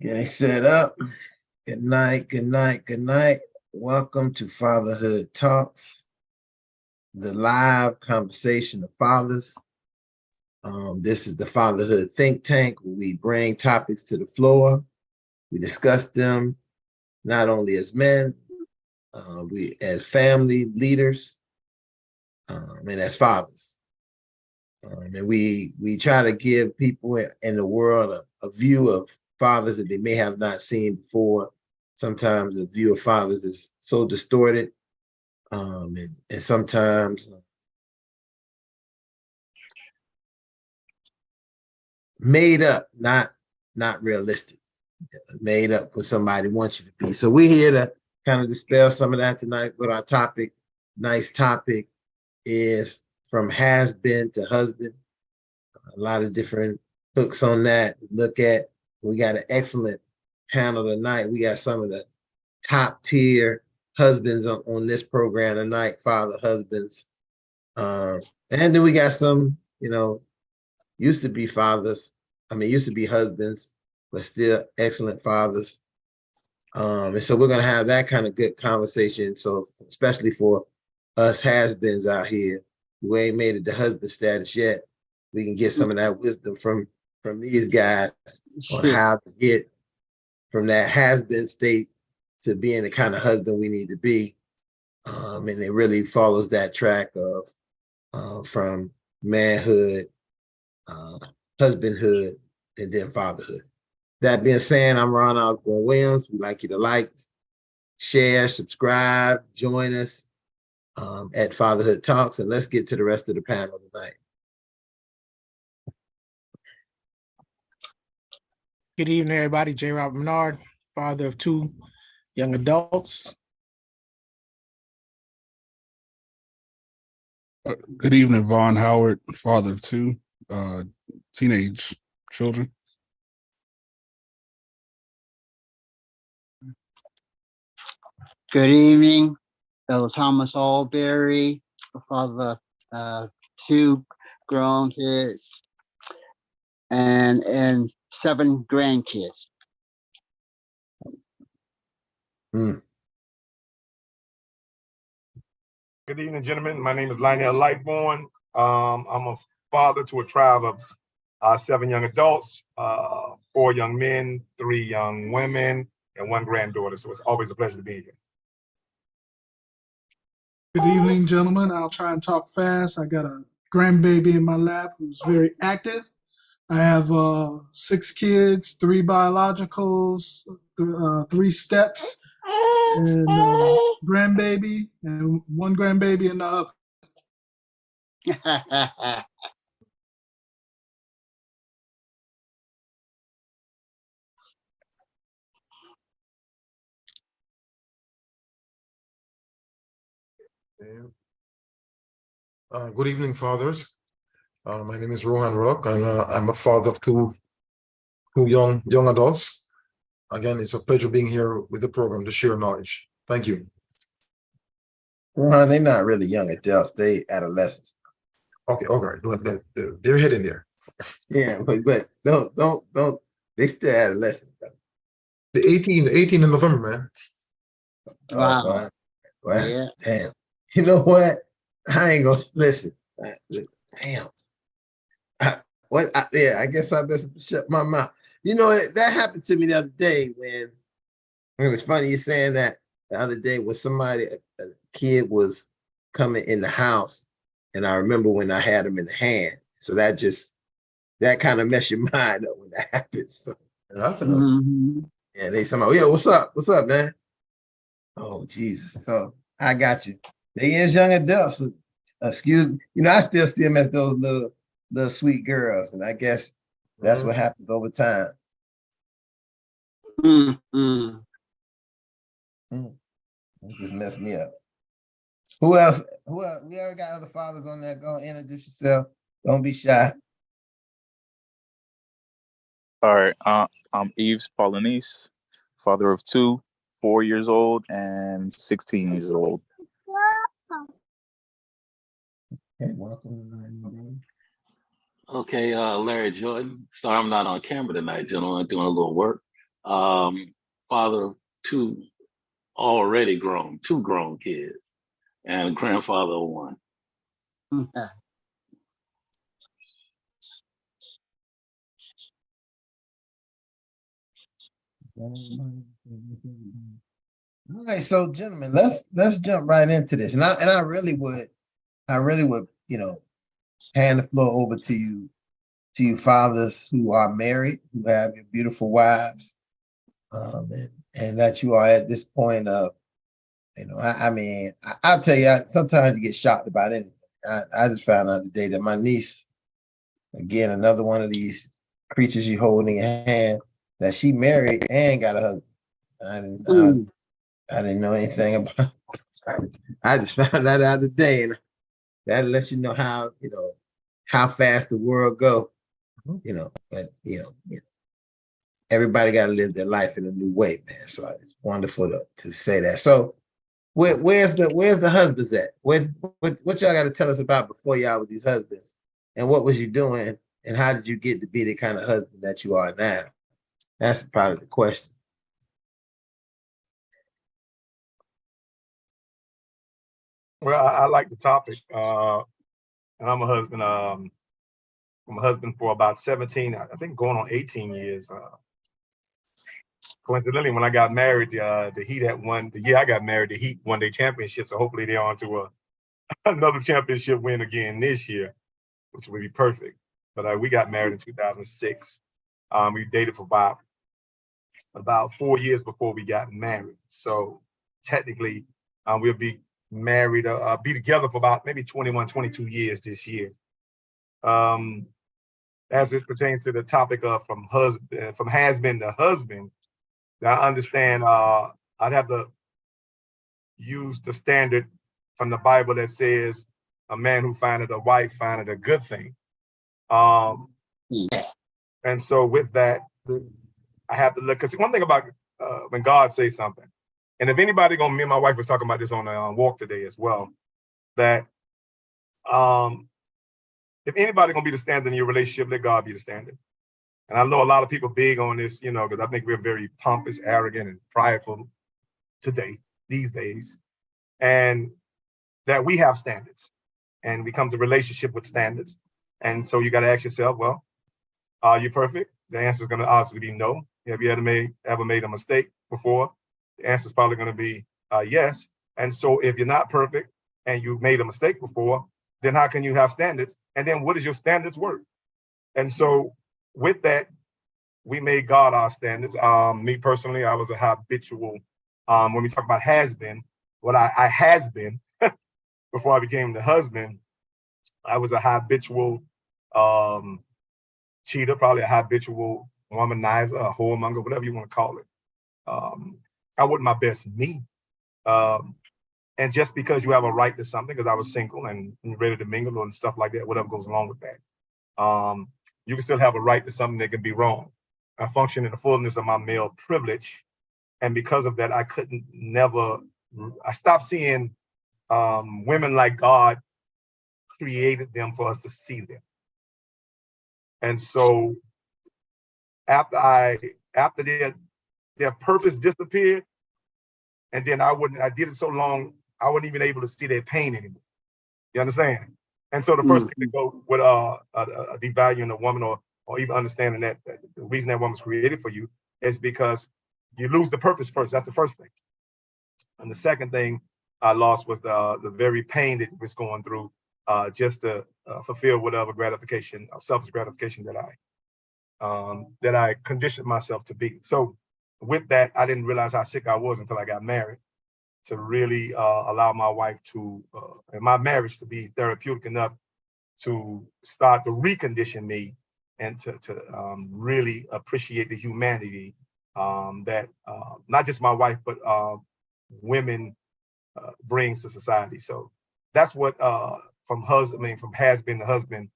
Getting set up. Good night, good night, good night. Welcome to Fatherhood Talks, the live conversation of fathers. This is the Fatherhood Think Tank, where we bring topics to the floor. We discuss them not only as men, we as family leaders, and as fathers. And we try to give people in the world a view of fathers that they may have not seen before. Sometimes the view of fathers is so distorted, and sometimes made up, not realistic, made up what somebody wants you to be. So we're here to kind of dispel some of that tonight. But our topic, nice topic, is from has been to husband. A lot of different hooks on that to look at. We got an excellent panel tonight. We got some of the top tier husbands on this program tonight, father husbands. And then we got some, used to be fathers. Used to be husbands, but still excellent fathers. And so we're going to have that kind of good conversation. So especially for us has-beens out here who ain't made it to husband status yet, we can get some of that wisdom from these guys on how to get from that has-been state to being the kind of husband we need to be. And it really follows that track of from manhood, husbandhood, and then fatherhood. That being said, I'm Ron Osborne Williams. We'd like you to like, share, subscribe, join us at Fatherhood Talks, and let's get to the rest of the panel tonight. Good evening, everybody. J. Robert Menard, father of two young adults. Good evening, Vaughn Howard, father of two teenage children. Good evening, Elder Thomas Alberry, father of two grown kids and 7 grandkids. Mm. Good evening, gentlemen. My name is Lionel Lightborn. I'm a father to a tribe of 7 young adults, 4 young men, 3 young women, and 1 granddaughter. So it's always a pleasure to be here. Good evening, gentlemen. I'll try and talk fast. I got a grandbaby in my lap who's very active. I have 6 kids, 3 biologicals, 3 steps, and grandbaby, and 1 grandbaby in the oven. Good evening, fathers. My name is Rohan Rock, and I'm a father of two young adults. Again, it's a pleasure being here with the program to share knowledge. Thank you. Well, they're not really young adults; they adolescents. Okay, they're heading there. Yeah, but don't. They still adolescents. The 18 in November, man. Wow. Well, Yeah. damn. You know what? I ain't gonna listen. Damn. I guess I best shut my mouth. You know, that happened to me the other day when it was funny you saying that the other day when somebody, a kid was coming in the house, and I remember when I had him in the hand. So that kind of mess your mind up when that happens. So, yeah, they somehow, yeah, what's up? What's up, man? Oh, Jesus. So I got you. They is young adults. So, excuse me. I still see them as those little sweet girls. And I guess that's what happens over time. It just messed me up. Who else? We already got other fathers on there. Go introduce yourself. Don't be shy. All right. I'm Yves Paulinese, father of 2, 4 years old and 16 years old. Okay, welcome. Okay, Larry Jordan. Sorry I'm not on camera tonight, gentlemen. I'm doing a little work. father of two grown kids, and grandfather of one. All right, so gentlemen, let's jump right into this. And I really would, hand the floor over to you fathers who are married, who have your beautiful wives, and that you are at this point of, I'll tell you, sometimes you get shocked about anything. I just found out today that my niece, again, another one of these creatures you hold in your hand, that she married and got a husband. I didn't know anything about it. I just found that out today, and that lets you know how fast the world go. But everybody got to live their life in a new way, man. So it's wonderful to say that. So where's the husbands at? What y'all got to tell us about before y'all with these husbands, and what was you doing, and how did you get to be the kind of husband that you are now? That's probably the question. Well, I like the topic, and I'm a husband. I'm a husband for about 17, I think going on 18 years. Coincidentally, when I got married, the Heat the year I got married, the Heat won their championship. So hopefully they're on to another championship win again this year, which would be perfect. But we got married in 2006. We dated for about 4 years before we got married. So technically, we'll be married, be together for about maybe 21, 22 years this year. As it pertains to the topic of from has-been to husband, I understand I'd have to use the standard from the Bible that says a man who findeth a wife findeth a good thing. And so with that, I have to look, because one thing about when God says something, and if anybody me and my wife was talking about this on a walk today as well, that if anybody gonna be the standard in your relationship, let God be the standard. And I know a lot of people big on this, because I think we're very pompous, arrogant, and prideful these days, and that we have standards, and we come to relationship with standards. And so you got to ask yourself, well, are you perfect? The answer is going to obviously be no. Have you ever made a mistake before? The answer is probably going to be yes. And so if you're not perfect and you made a mistake before, then how can you have standards? And then what is your standards worth? And so with that, we made God our standards. Me personally, I was a habitual, when we talk about has been, what I has been before I became the husband, I was a habitual cheater, probably a habitual womanizer, a whoremonger, whatever you want to call it. I wasn't my best me. And just because you have a right to something, because I was single and ready to mingle and stuff like that, whatever goes along with that, you can still have a right to something that can be wrong. I function in the fullness of my male privilege. And because of that, I stopped seeing women like God created them for us to see them. And so after their purpose disappeared, and then I did it so long, I wasn't even able to see their pain anymore. You understand? And so the first thing to go with devaluing a woman or even understanding that the reason that woman's created for you is because you lose the purpose first. That's the first thing. And the second thing I lost was the very pain that was going through just to fulfill whatever gratification, selfish gratification that I conditioned myself to be. So with that, I didn't realize how sick I was until I got married, to really allow my wife and my marriage to be therapeutic enough to start to recondition me and to really appreciate the humanity that not just my wife, but women brings to society. So that's what from has been to husband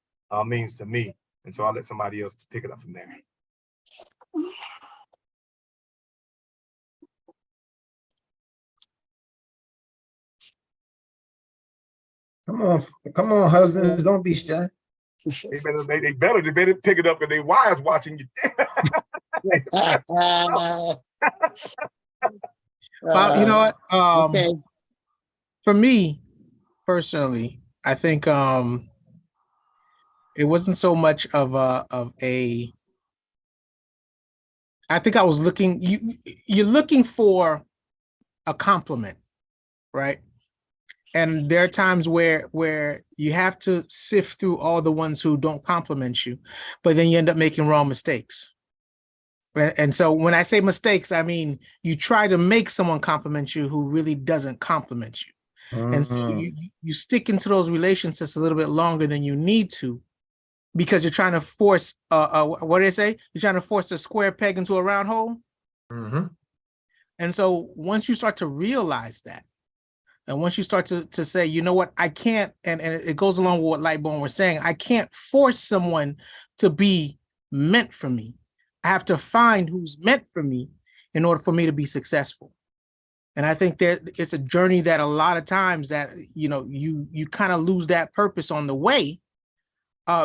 means to me. And so I'll let somebody else pick it up from there. Come on, husbands, don't be shy. They better pick it up, because they wives watching you. Well, you know what? Okay. For me personally, I think it wasn't so much of a. I think I was looking. You're looking for a compliment, right? And there are times where you have to sift through all the ones who don't compliment you, but then you end up making wrong mistakes. And so when I say mistakes, I mean you try to make someone compliment you who really doesn't compliment you. And so you stick into those relationships a little bit longer than you need to, because you're trying to force what do they say? You're trying to force a square peg into a round hole. Mhm. And so once you start to realize that, and once you start to say, you know what, I can't, and it goes along with what Lightborn was saying, I can't force someone to be meant for me. I have to find who's meant for me in order for me to be successful. And I think it's a journey that a lot of times that, you know, you kind of lose that purpose on the way,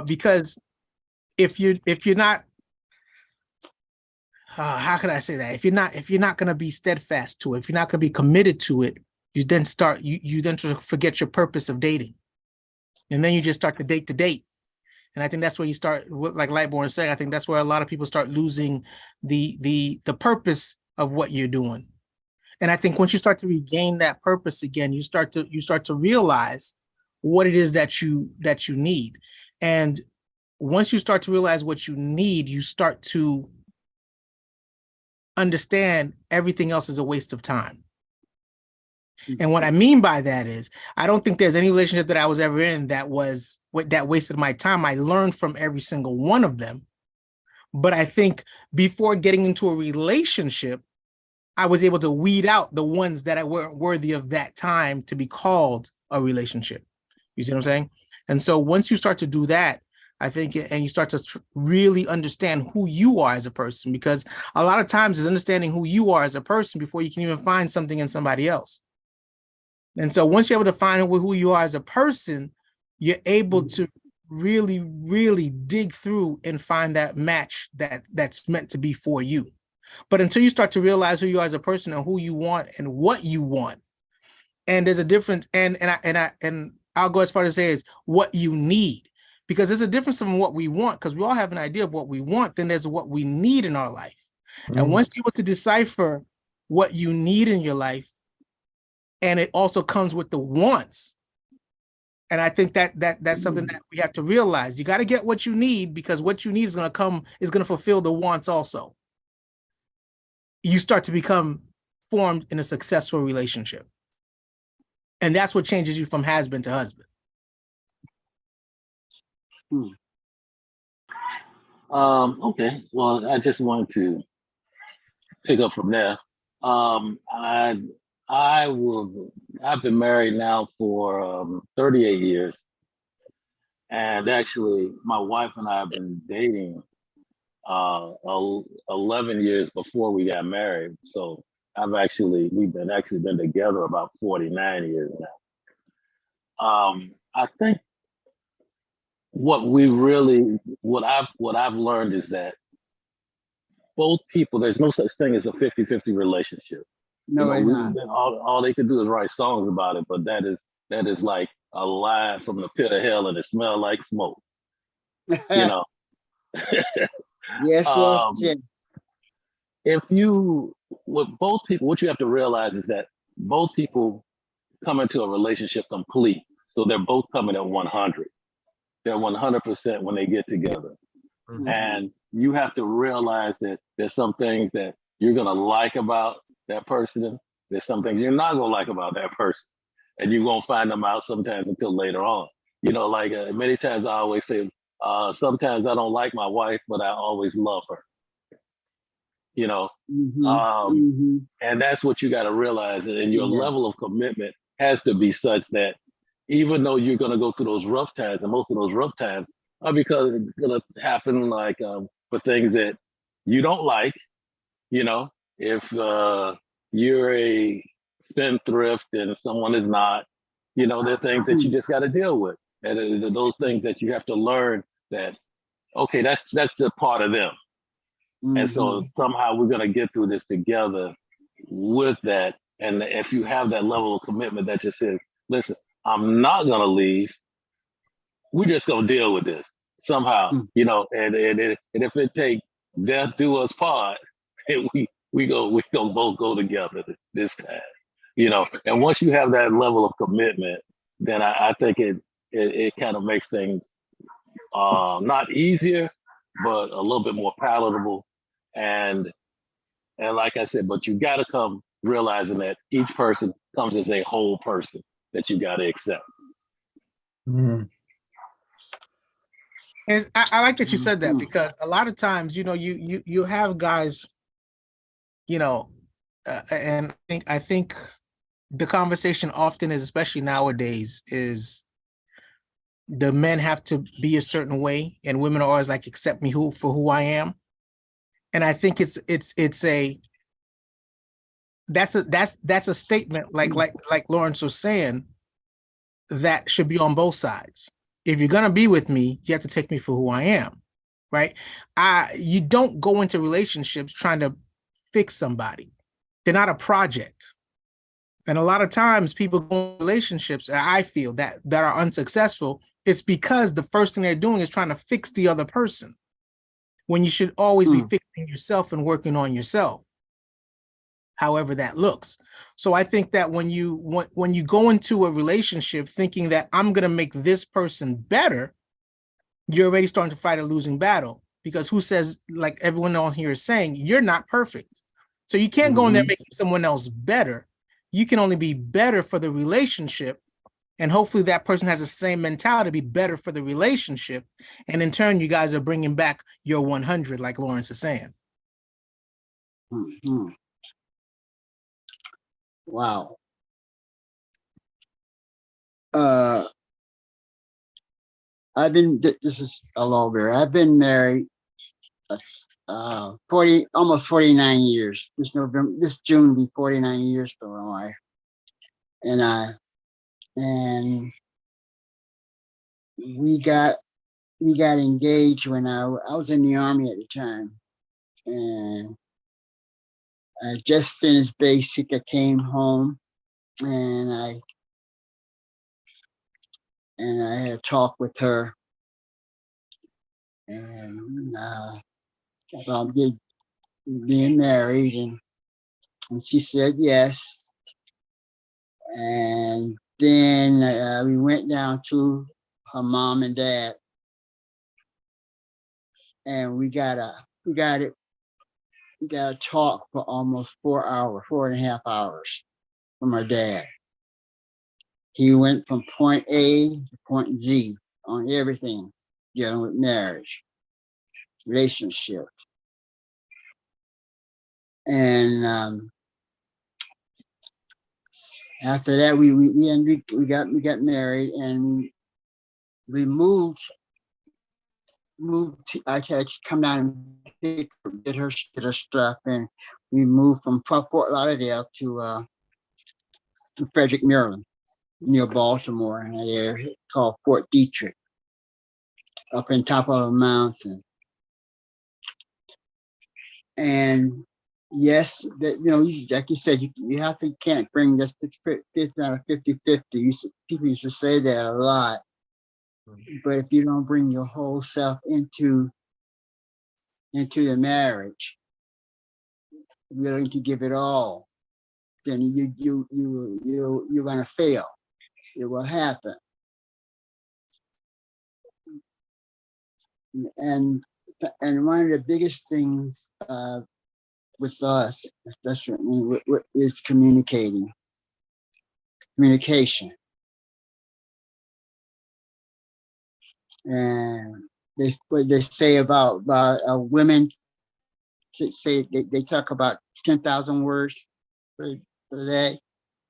because if you're not, how can I say that? If you're not going to be steadfast to it, if you're not going to be committed to it, you then forget your purpose of dating, and then you just start to date. And I think that's where you start, like Lightborn said, I think that's where a lot of people start losing the purpose of what you're doing. And I think once you start to regain that purpose again, you start to realize what it is that you need. And once you start to realize what you need, you start to understand everything else is a waste of time. And what I mean by that is, I don't think there's any relationship that I was ever in that wasted my time. I learned from every single one of them. But I think before getting into a relationship, I was able to weed out the ones that weren't worthy of that time to be called a relationship. You see what I'm saying? And so once you start to do that, I think, and you start to really understand who you are as a person, because a lot of times it's understanding who you are as a person before you can even find something in somebody else. And so once you're able to find who you are as a person, you're able to really, really dig through and find that match that's meant to be for you. But until you start to realize who you are as a person and who you want and what you want, and there's a difference, and I'll go as far as to say is what you need, because there's a difference from what we want, because we all have an idea of what we want, then there's what we need in our life. And once you're able to decipher what you need in your life, and it also comes with the wants. And I think that's something that we have to realize. You got to get what you need, because what you need is going to fulfill the wants also. You start to become formed in a successful relationship. And that's what changes you from has-been to husband. Okay. Well, I just wanted to pick up from there. I've been married now for 38 years. And actually, my wife and I have been dating 11 years before we got married. So we've been together about 49 years now. I think what I've learned is that both people, there's no such thing as a 50-50 relationship. No, it's not. All they can do is write songs about it, but that is like a lie from the pit of hell, and it smells like smoke. You know. Yes. What you have to realize is that both people come into a relationship complete. So they're both coming at 100. They're 100% when they get together. Mhm. And you have to realize that there's some things that you're going to like about that person. There's some things you're not going to like about that person. And you're going to find them out sometimes until later on. You know, like many times I always say, sometimes I don't like my wife, but I always love her. You know, and that's what you got to realize. And your level of commitment has to be such that even though you're going to go through those rough times, and most of those rough times are because it's going to happen like for things that you don't like. You know, if you're a spendthrift and someone is not, you know, there are things that you just got to deal with. And those things that you have to learn that, okay, that's a part of them. And so somehow we're going to get through this together with that. And if you have that level of commitment that just says, listen, I'm not going to leave. We're just going to deal with this somehow, you know, and if it takes death do us part, we gonna both go together this time, you know. And once you have that level of commitment, then I think it kind of makes things not easier, but a little bit more palatable. And like I said, but you got to come realizing that each person comes as a whole person that you got to accept. And I like that you said that, because a lot of times, you know, you have guys, you know, and I think the conversation often is, especially nowadays, is the men have to be a certain way, and women are always like, accept me for who I am. And I think that's a statement, like Lawrence was saying, that should be on both sides. If you're gonna be with me, you have to take me for who I am, right? You don't go into relationships trying to fix somebody. They're not a project. And a lot of times people go in relationships, I feel, that are unsuccessful, it's because the first thing they're doing is trying to fix the other person, when you should always be fixing yourself and working on yourself, however that looks. So I think that when you go into a relationship thinking that I'm going to make this person better, you're already starting to fight a losing battle, because who says, like everyone on here is saying, you're not perfect. So you can't go in there making someone else better. You can only be better for the relationship. And hopefully that person has the same mentality to be better for the relationship. And in turn, you guys are bringing back your 100, like Lawrence is saying. Wow. This is a longer. I've been married almost 49 years. This June will be 49 years for my wife. And we got engaged when I was in the Army at the time. And I just finished basic. I came home and I had a talk with her, and about being married, and she said yes. And then we went down to her mom and dad, and we got a talk for almost 4.5 hours from her dad. He went from point A to point Z on everything dealing with marriage, relationship. And after that, we got married, and we moved. I had to come down and get her stuff, and we moved from Fort Lauderdale to Frederick, Maryland, near Baltimore, in an area called Fort Detrick, up in top of a mountain. And yes, like you said, you can't bring just 50-50. People used to say that a lot. But if you don't bring your whole self into the marriage, willing to give it all, then you're gonna fail. It will happen. And one of the biggest things with us, especially is communication. And what they say about women, say they talk about 10,000 words per day,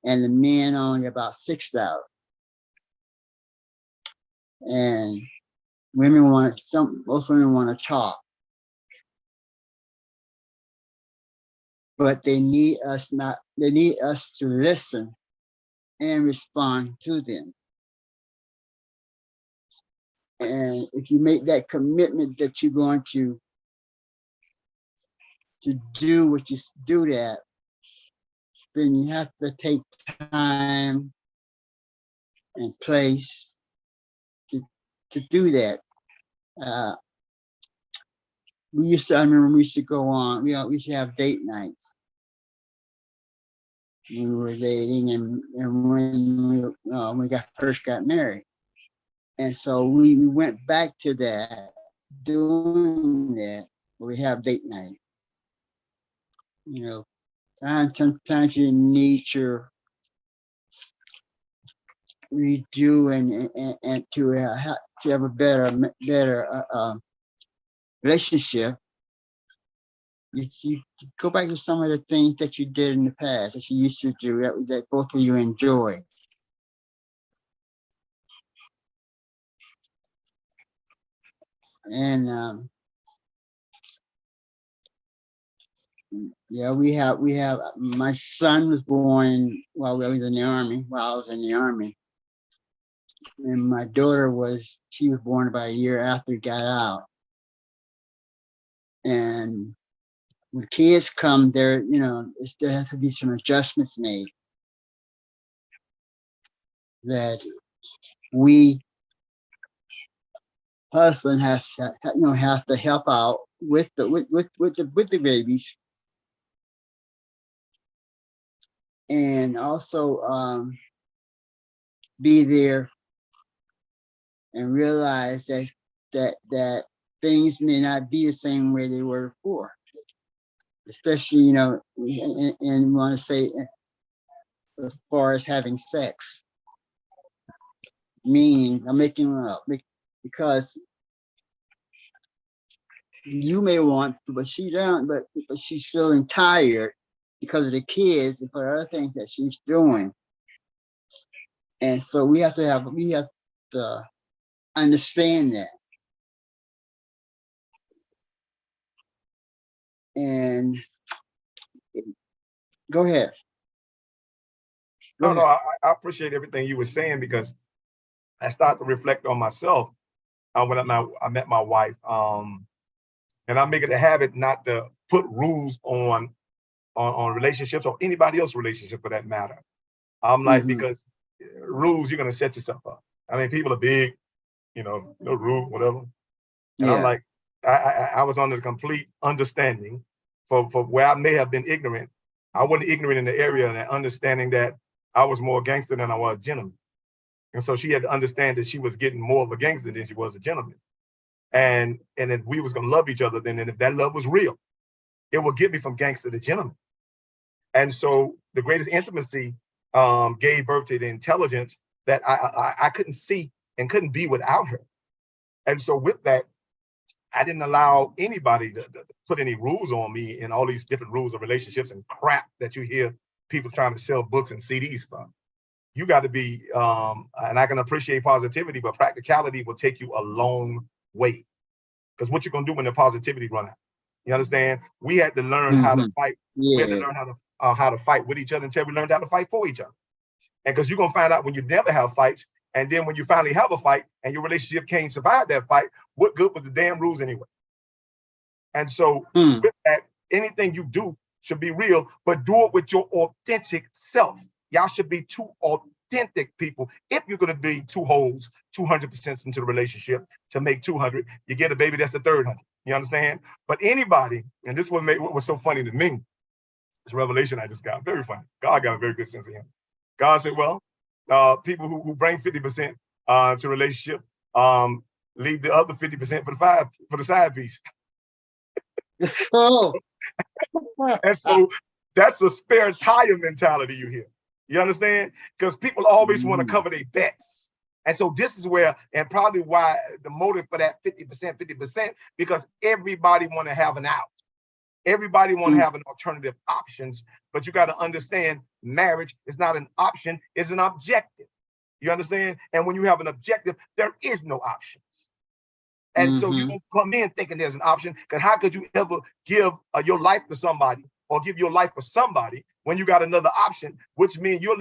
and the men only about 6,000. And most women want to talk, but they need us to listen and respond to them. And if you make that commitment that you're going to to do what you do that, then you have to take time and place to do that. I remember we used to go on, we used to have date nights when we were dating, and when we first got married. And so we went back to that, doing that, we have date night. Sometimes you need to redo and to have a better relationship. You go back to some of the things that you did in the past that you used to do that both of you enjoyed. And we have my son was born while I was in the army, and my daughter she was born about a year after he got out. And when kids come, there has to be some adjustments made that we husband have to help out with the babies, and also be there and realize that things may not be the same way they were before, especially and want to say as far as having sex, meaning I'm making up because you may want to, but she don't, but she's feeling tired because of the kids and for other things that she's doing. And so we have to understand that. And go ahead. No, I appreciate everything you were saying, because I started to reflect on myself when I met my wife. And I make it a habit not to put rules on relationships or anybody else's relationship for that matter. I'm like, because rules, you're gonna set yourself up. I mean, people are big, no rule, whatever. And I'm like, I was under the complete understanding for where I may have been ignorant. I wasn't ignorant in the area and understanding that I was more gangster than I was gentleman. And so she had to understand that she was getting more of a gangster than she was a gentleman. And if we was gonna love each other, then if that love was real, it would get me from gangster to gentleman. And so the greatest intimacy gave birth to the intelligence that I couldn't see and couldn't be without her. And so with that, I didn't allow anybody to put any rules on me and all these different rules of relationships and crap that you hear people trying to sell books and CDs from. You got to be, and I can appreciate positivity, but practicality will take you a long way. Because what you're going to do when the positivity run out? You understand? We had to learn how to fight. We had to learn how to fight with each other until we learned how to fight for each other. And because you're going to find out when you never have fights, and then when you finally have a fight and your relationship can't survive that fight, what good was the damn rules anyway? And so with that, anything you do should be real, but do it with your authentic self. Y'all should be two authentic people. If you're going to be two wholes, 200% into the relationship to make 200, you get a baby, that's the third 100. You understand? But anybody, and this what was so funny to me, this revelation I just got, very funny. God got a very good sense of humor. God said, well, people who bring 50% to relationship, leave the other 50% for the side piece. Oh. And so that's a spare tire mentality you hear. You understand? Because people always want to cover their bets. And so this is where, and probably why the motive for that 50%, because everybody want to have an out. Everybody want to have an alternative options, but you got to understand marriage is not an option, it's an objective. You understand? And when you have an objective, there is no options. And so you don't come in thinking there's an option, because how could you ever give your life to somebody or give your life for somebody when you got another option, which means you're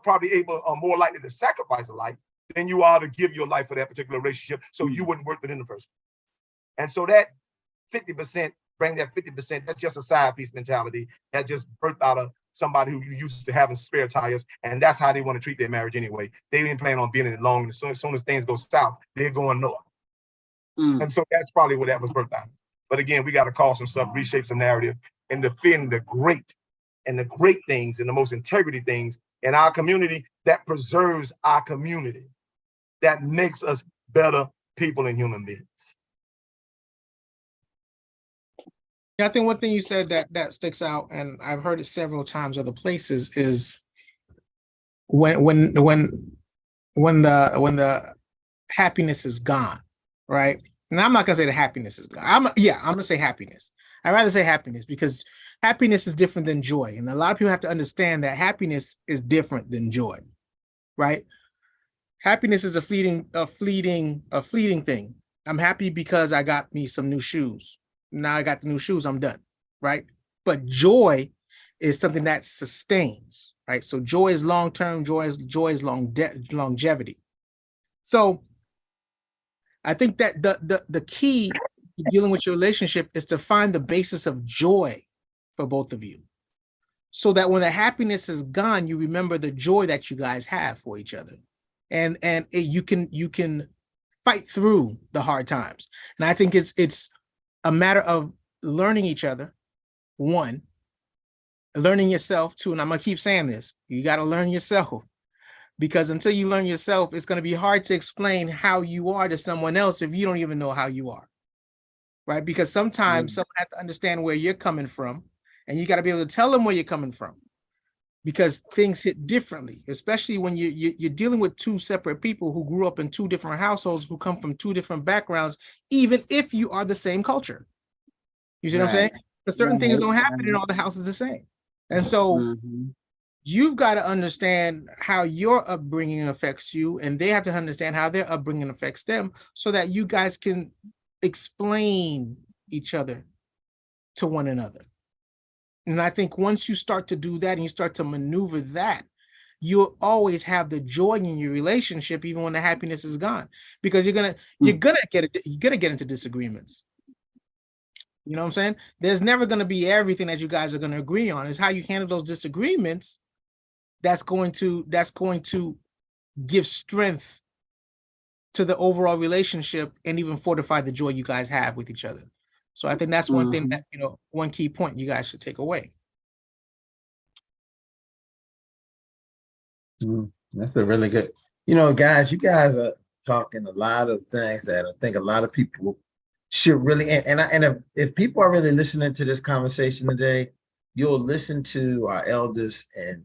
probably more likely to sacrifice a life than you are to give your life for that particular relationship, so you wouldn't worth it in the first place. And so that 50% bring that 50%. That's just a side piece mentality. That just birthed out of somebody who you used to having spare tires, and that's how they want to treat their marriage anyway. They didn't plan on being in it long. As soon as things go south, they're going north. And so that's probably where that was birthed out. But again, we got to call some stuff, reshape some narrative, and defend the great things and the most integrity things in our community that preserves our community, that makes us better people and human beings. Yeah, I think one thing you said that sticks out, and I've heard it several times other places, is when the happiness is gone, right? And I'm not gonna say the happiness is gone. I'm gonna say happiness. I'd rather say happiness because happiness is different than joy, and a lot of people have to understand that happiness is different than joy, right? Happiness is a fleeting thing. I'm happy because I got me some new shoes. Now I got the new shoes, I'm done, right? But joy is something that sustains, right? So joy is long-term, joy is longevity. So I think that the key to dealing with your relationship is to find the basis of joy for both of you, so that when the happiness is gone, you remember the joy that you guys have for each other, and you can fight through the hard times. And I think it's a matter of learning each other, one, learning yourself, two, and I'm gonna keep saying this, you got to learn yourself, because until you learn yourself, it's going to be hard to explain how you are to someone else if you don't even know how you are, right? Because sometimes someone has to understand where you're coming from, and you got to be able to tell them where you're coming from, because things hit differently, especially when you're dealing with two separate people who grew up in two different households, who come from two different backgrounds, even if you are the same culture. You see what I'm saying? But certain things don't happen in all the houses the same. And so you've got to understand how your upbringing affects you, and they have to understand how their upbringing affects them, so that you guys can explain each other to one another. And I think once you start to do that and you start to maneuver that, you'll always have the joy in your relationship, even when the happiness is gone, because you're gonna get into disagreements. You know what I'm saying? There's never going to be everything that you guys are going to agree on. It's how you handle those disagreements that's going to give strength to the overall relationship and even fortify the joy you guys have with each other. So I think that's one thing that, one key point you guys should take away. That's a really good, guys, you guys are talking a lot of things that I think a lot of people should really, and if people are really listening to this conversation today, you'll listen to our elders and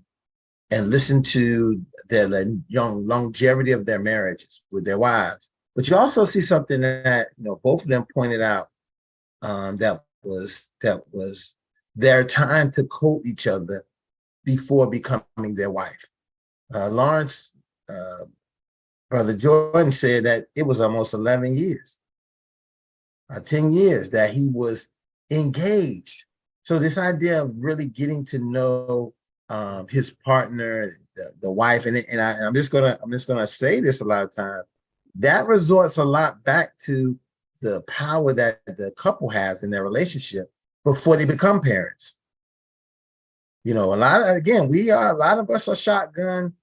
listen to their longevity of their marriages with their wives. But you also see something that both of them pointed out, that was their time to court each other before becoming their wife. Lawrence, Brother Jordan, said that it was almost 11 years. 10 years that he was engaged. So this idea of really getting to know his partner, the wife, and I'm just gonna say this a lot of times, that resorts a lot back to the power that the couple has in their relationship before they become parents. A lot of us are shotgun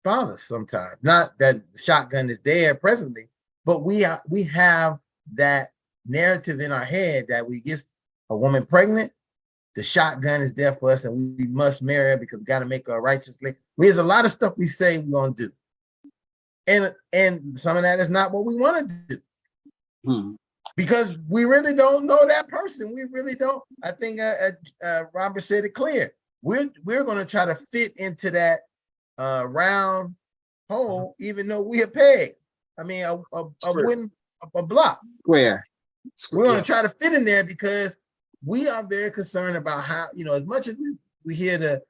fathers sometimes. Not that the shotgun is there presently, but we have that narrative in our head that we get a woman pregnant, the shotgun is there for us, and we must marry her because we got to make her a righteous lady. There's a lot of stuff we say we're gonna do, and some of that is not what we want to do, because we really don't know that person. We really don't. I think Robert said it clear. We're going to try to fit into that round hole, even though we are pegged. I mean, a wooden a block square. We're going to try to fit in there because we are very concerned about how, as much as we hear the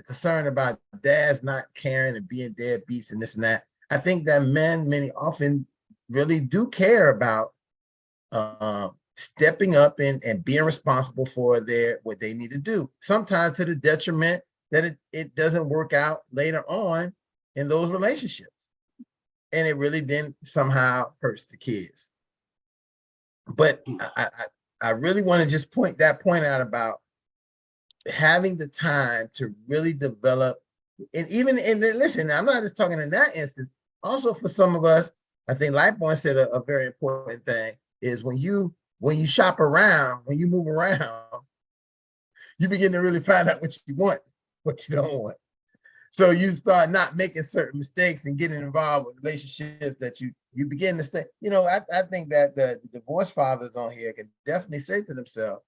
concern about dads not caring and being deadbeats and this and that. I think that many often really do care about stepping up and being responsible for what they need to do. Sometimes to the detriment that it doesn't work out later on in those relationships, and it really then somehow hurts the kids. But I really want to just point out about having the time to really develop, and even in listen, I'm not just talking in that instance. Also, for some of us, I think Lightborn said a very important thing is when you shop around, when you move around, you begin to really find out what you want, what you don't want. So you start not making certain mistakes and getting involved with relationships that you begin to say, I think that the divorce fathers on here can definitely say to themselves,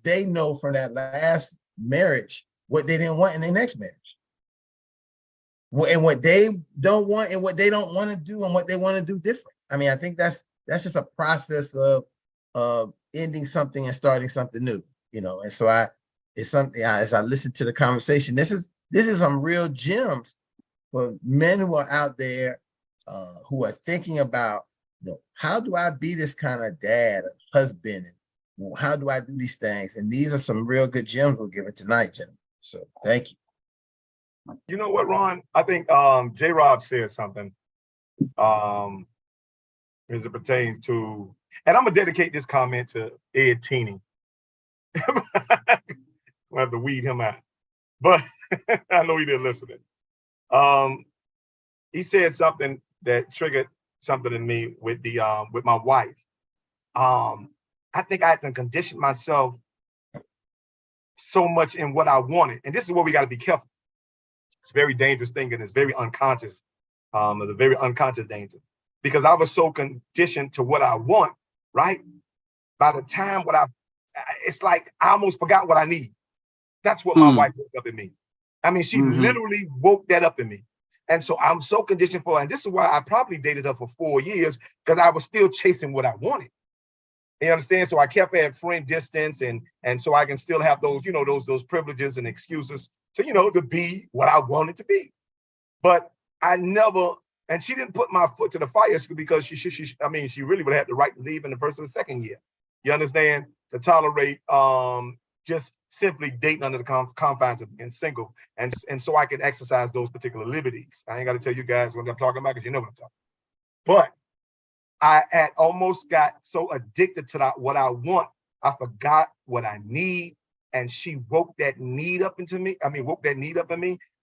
they know from that last marriage what they didn't want in their next marriage. And what they don't want and what they don't want to do and what they want to do different. I mean, I think that's just a process of ending something and starting something new, and so it's something as I listen to the conversation, this is some real gems for men who are out there who are thinking about, how do I be this kind of dad, husband, and how do I do these things? And these are some real good gems we're giving tonight, gentlemen. So thank you. You know what, Ron? I think J. Rob said something as it pertains to, and I'm gonna dedicate this comment to Ed Teeny. We'll have to weed him out, but I know he didn't listen. He said something that triggered something in me with my wife. I think I had to condition myself so much in what I wanted, and this is where we got to be careful. It's a very dangerous thing, and it's very unconscious. It's a very unconscious danger, because I was so conditioned to what I want, right? By the time it's like I almost forgot what I need. That's what my wife woke up in me. I mean, she literally woke that up in me. And so I'm so conditioned for her. And this is why I probably dated her for 4 years, because I was still chasing what I wanted. You understand? So I kept at friend distance, and so I can still have those, those privileges and excuses to, to be what I wanted to be. But I never, and she didn't put my foot to the fire because she really would have had the right to leave in the first or the second year. You understand? To tolerate just simply dating under the confines of being single, and so I can exercise those particular liberties. I ain't got to tell you guys what I'm talking about, because you know what I'm talking about. But I had almost got so addicted to what I want, I forgot what I need, and she woke that need up in me,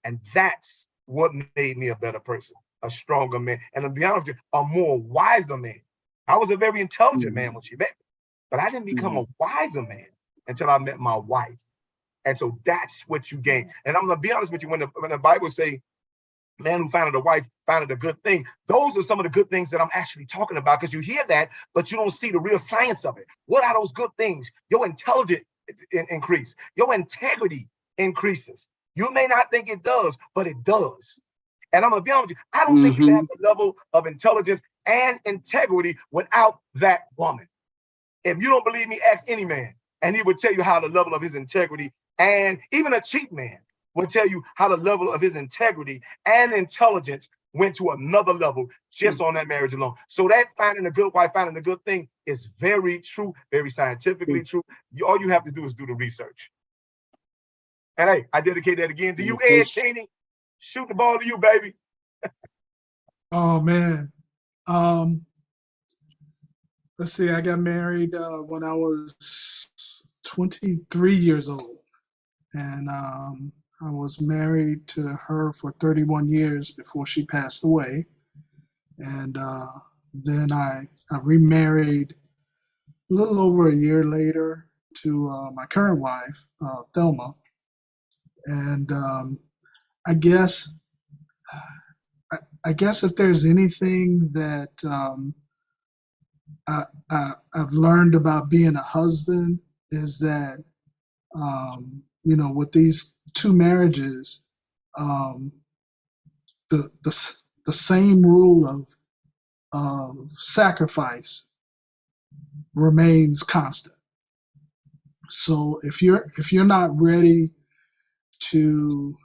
and that's what made me a better person, a stronger man, and to be honest with you, a more wiser man. I was a very intelligent man when she met me, but I didn't become a wiser man until I met my wife. And so that's what you gain. And I'm gonna be honest with you, when the Bible say, man who founded a wife founded a good thing, those are some of the good things that I'm actually talking about, because you hear that, but you don't see the real science of it. What are those good things? Your intelligence increase, your integrity increases. You may not think it does, but it does. And I'm gonna be honest with you, I don't think you can have the level of intelligence and integrity without that woman. If you don't believe me, ask any man, and he would tell you how the level of his integrity, and even a cheap man will tell you how the level of his integrity and intelligence went to another level just on that marriage alone. So that finding a good wife, finding a good thing is very true, very scientifically true. All you have to do is do the research. And hey, I dedicate that again to you, Ed Cheney. Shoot the ball to you, baby. Oh man. Let's see, I got married when I was 23 years old. And I was married to her for 31 years before she passed away. And then I remarried a little over a year later to my current wife, Thelma. And I guess if there's anything that I've learned about being a husband is that, with these two marriages, the same rule of sacrifice remains constant. So if you're not ready to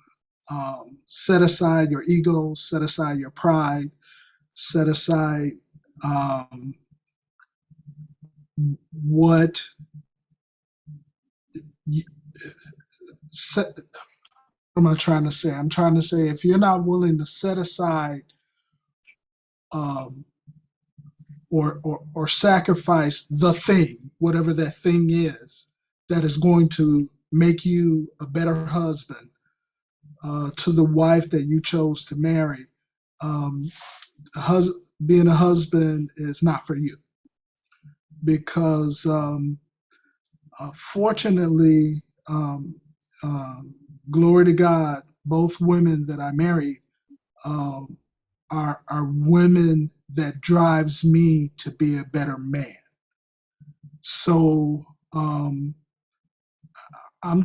set aside your ego, set aside your pride, set aside what am I trying to say? I'm trying to say, if you're not willing to set aside or sacrifice the thing, whatever that thing is, that is going to make you a better husband to the wife that you chose to marry. Being a husband is not for you, because fortunately, glory to God, both women that I married are women that drives me to be a better man. So I'm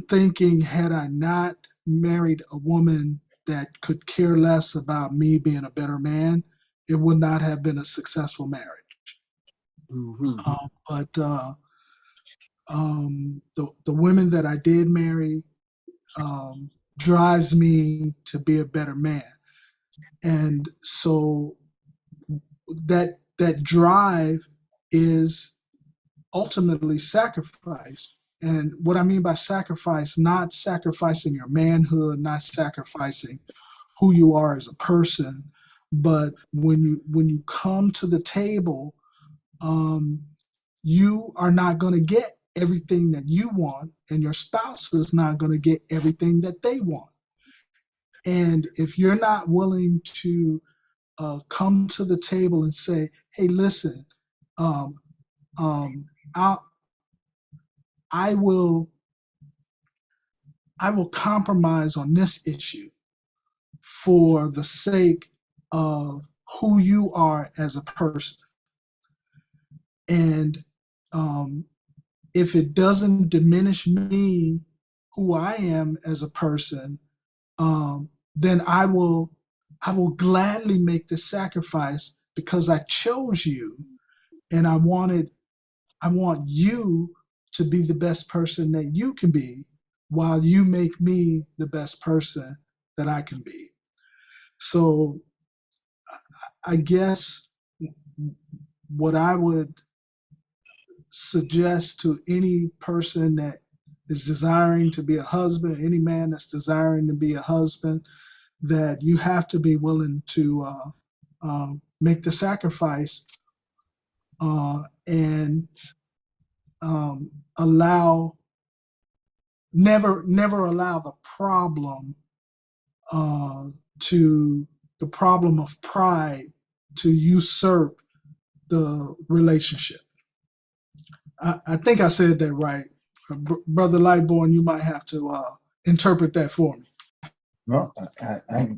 thinking, had I not married a woman that could care less about me being a better man, it would not have been a successful marriage. But the women that I did marry drives me to be a better man. And so that drive is ultimately sacrifice. And what I mean by sacrifice, not sacrificing your manhood, not sacrificing who you are as a person, but when you come to the table, you are not going to get everything that you want, and your spouse is not going to get everything that they want. And if you're not willing to come to the table and say, "Hey, listen, I will compromise on this issue for the sake of who you are as a person," and if it doesn't diminish me, who I am as a person, then I will gladly make the sacrifice, because I chose you, and I want you to be the best person that you can be, while you make me the best person that I can be. So I guess what I would suggest to any person that is desiring to be a husband, any man that's desiring to be a husband, that you have to be willing to make the sacrifice and never allow the problem of pride to usurp the relationship. I think I said that right. Brother Lightborn, you might have to interpret that for me. No,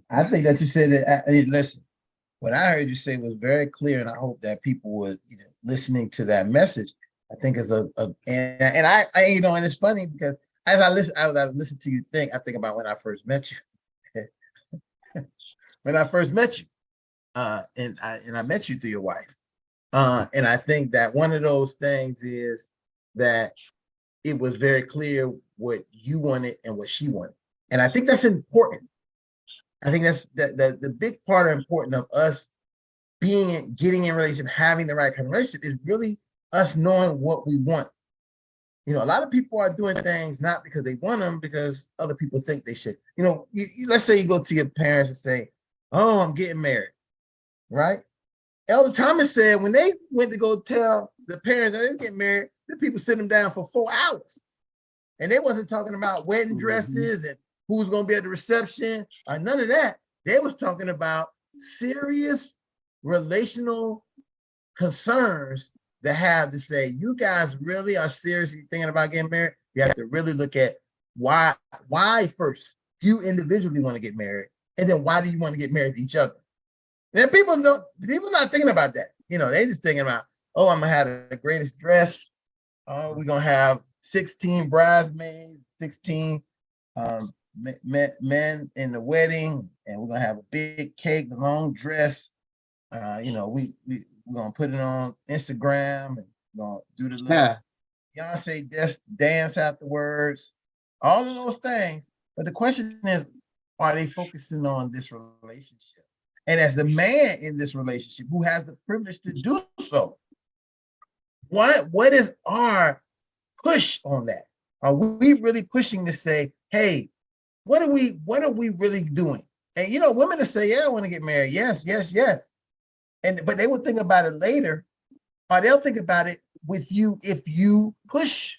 I think that you said it. Listen, what I heard you say was very clear, and I hope that people were listening to that message. I think it's and I and it's funny because as I listen to you think, I think about when I first met you. When I first met you, and I met you through your wife, and I think that one of those things is that it was very clear what you wanted and what she wanted, and I think that's important. I think that's the big part of important of us getting in relationship, having the right kind of relationship, is really us knowing what we want. A lot of people are doing things not because they want them, because other people think they should. Let's say you go to your parents and say, "Oh, I'm getting married," right? Elder Thomas said when they went to go tell the parents that they were getting married, the people sit them down for 4 hours. And they wasn't talking about wedding dresses and who's going to be at the reception or none of that. They was talking about serious relational concerns that have to say, you guys really are seriously thinking about getting married. You have to really look at why first you individually want to get married, and then why do you want to get married to each other? And people not thinking about that. They just thinking about, oh, I'm gonna have the greatest dress. Oh, we're gonna have 16 bridesmaids, 16 men in the wedding, and we're gonna have a big cake, a long dress. We're gonna put it on Instagram and we're gonna do the little Beyonce dance afterwards, all of those things. But the question is, are they focusing on this relationship? And as the man in this relationship who has the privilege to do so, what is our push on that? Are we really pushing to say, hey, what are we really doing? And women will say, yeah, I want to get married. Yes. But they will think about it later or they'll think about it with you if you push.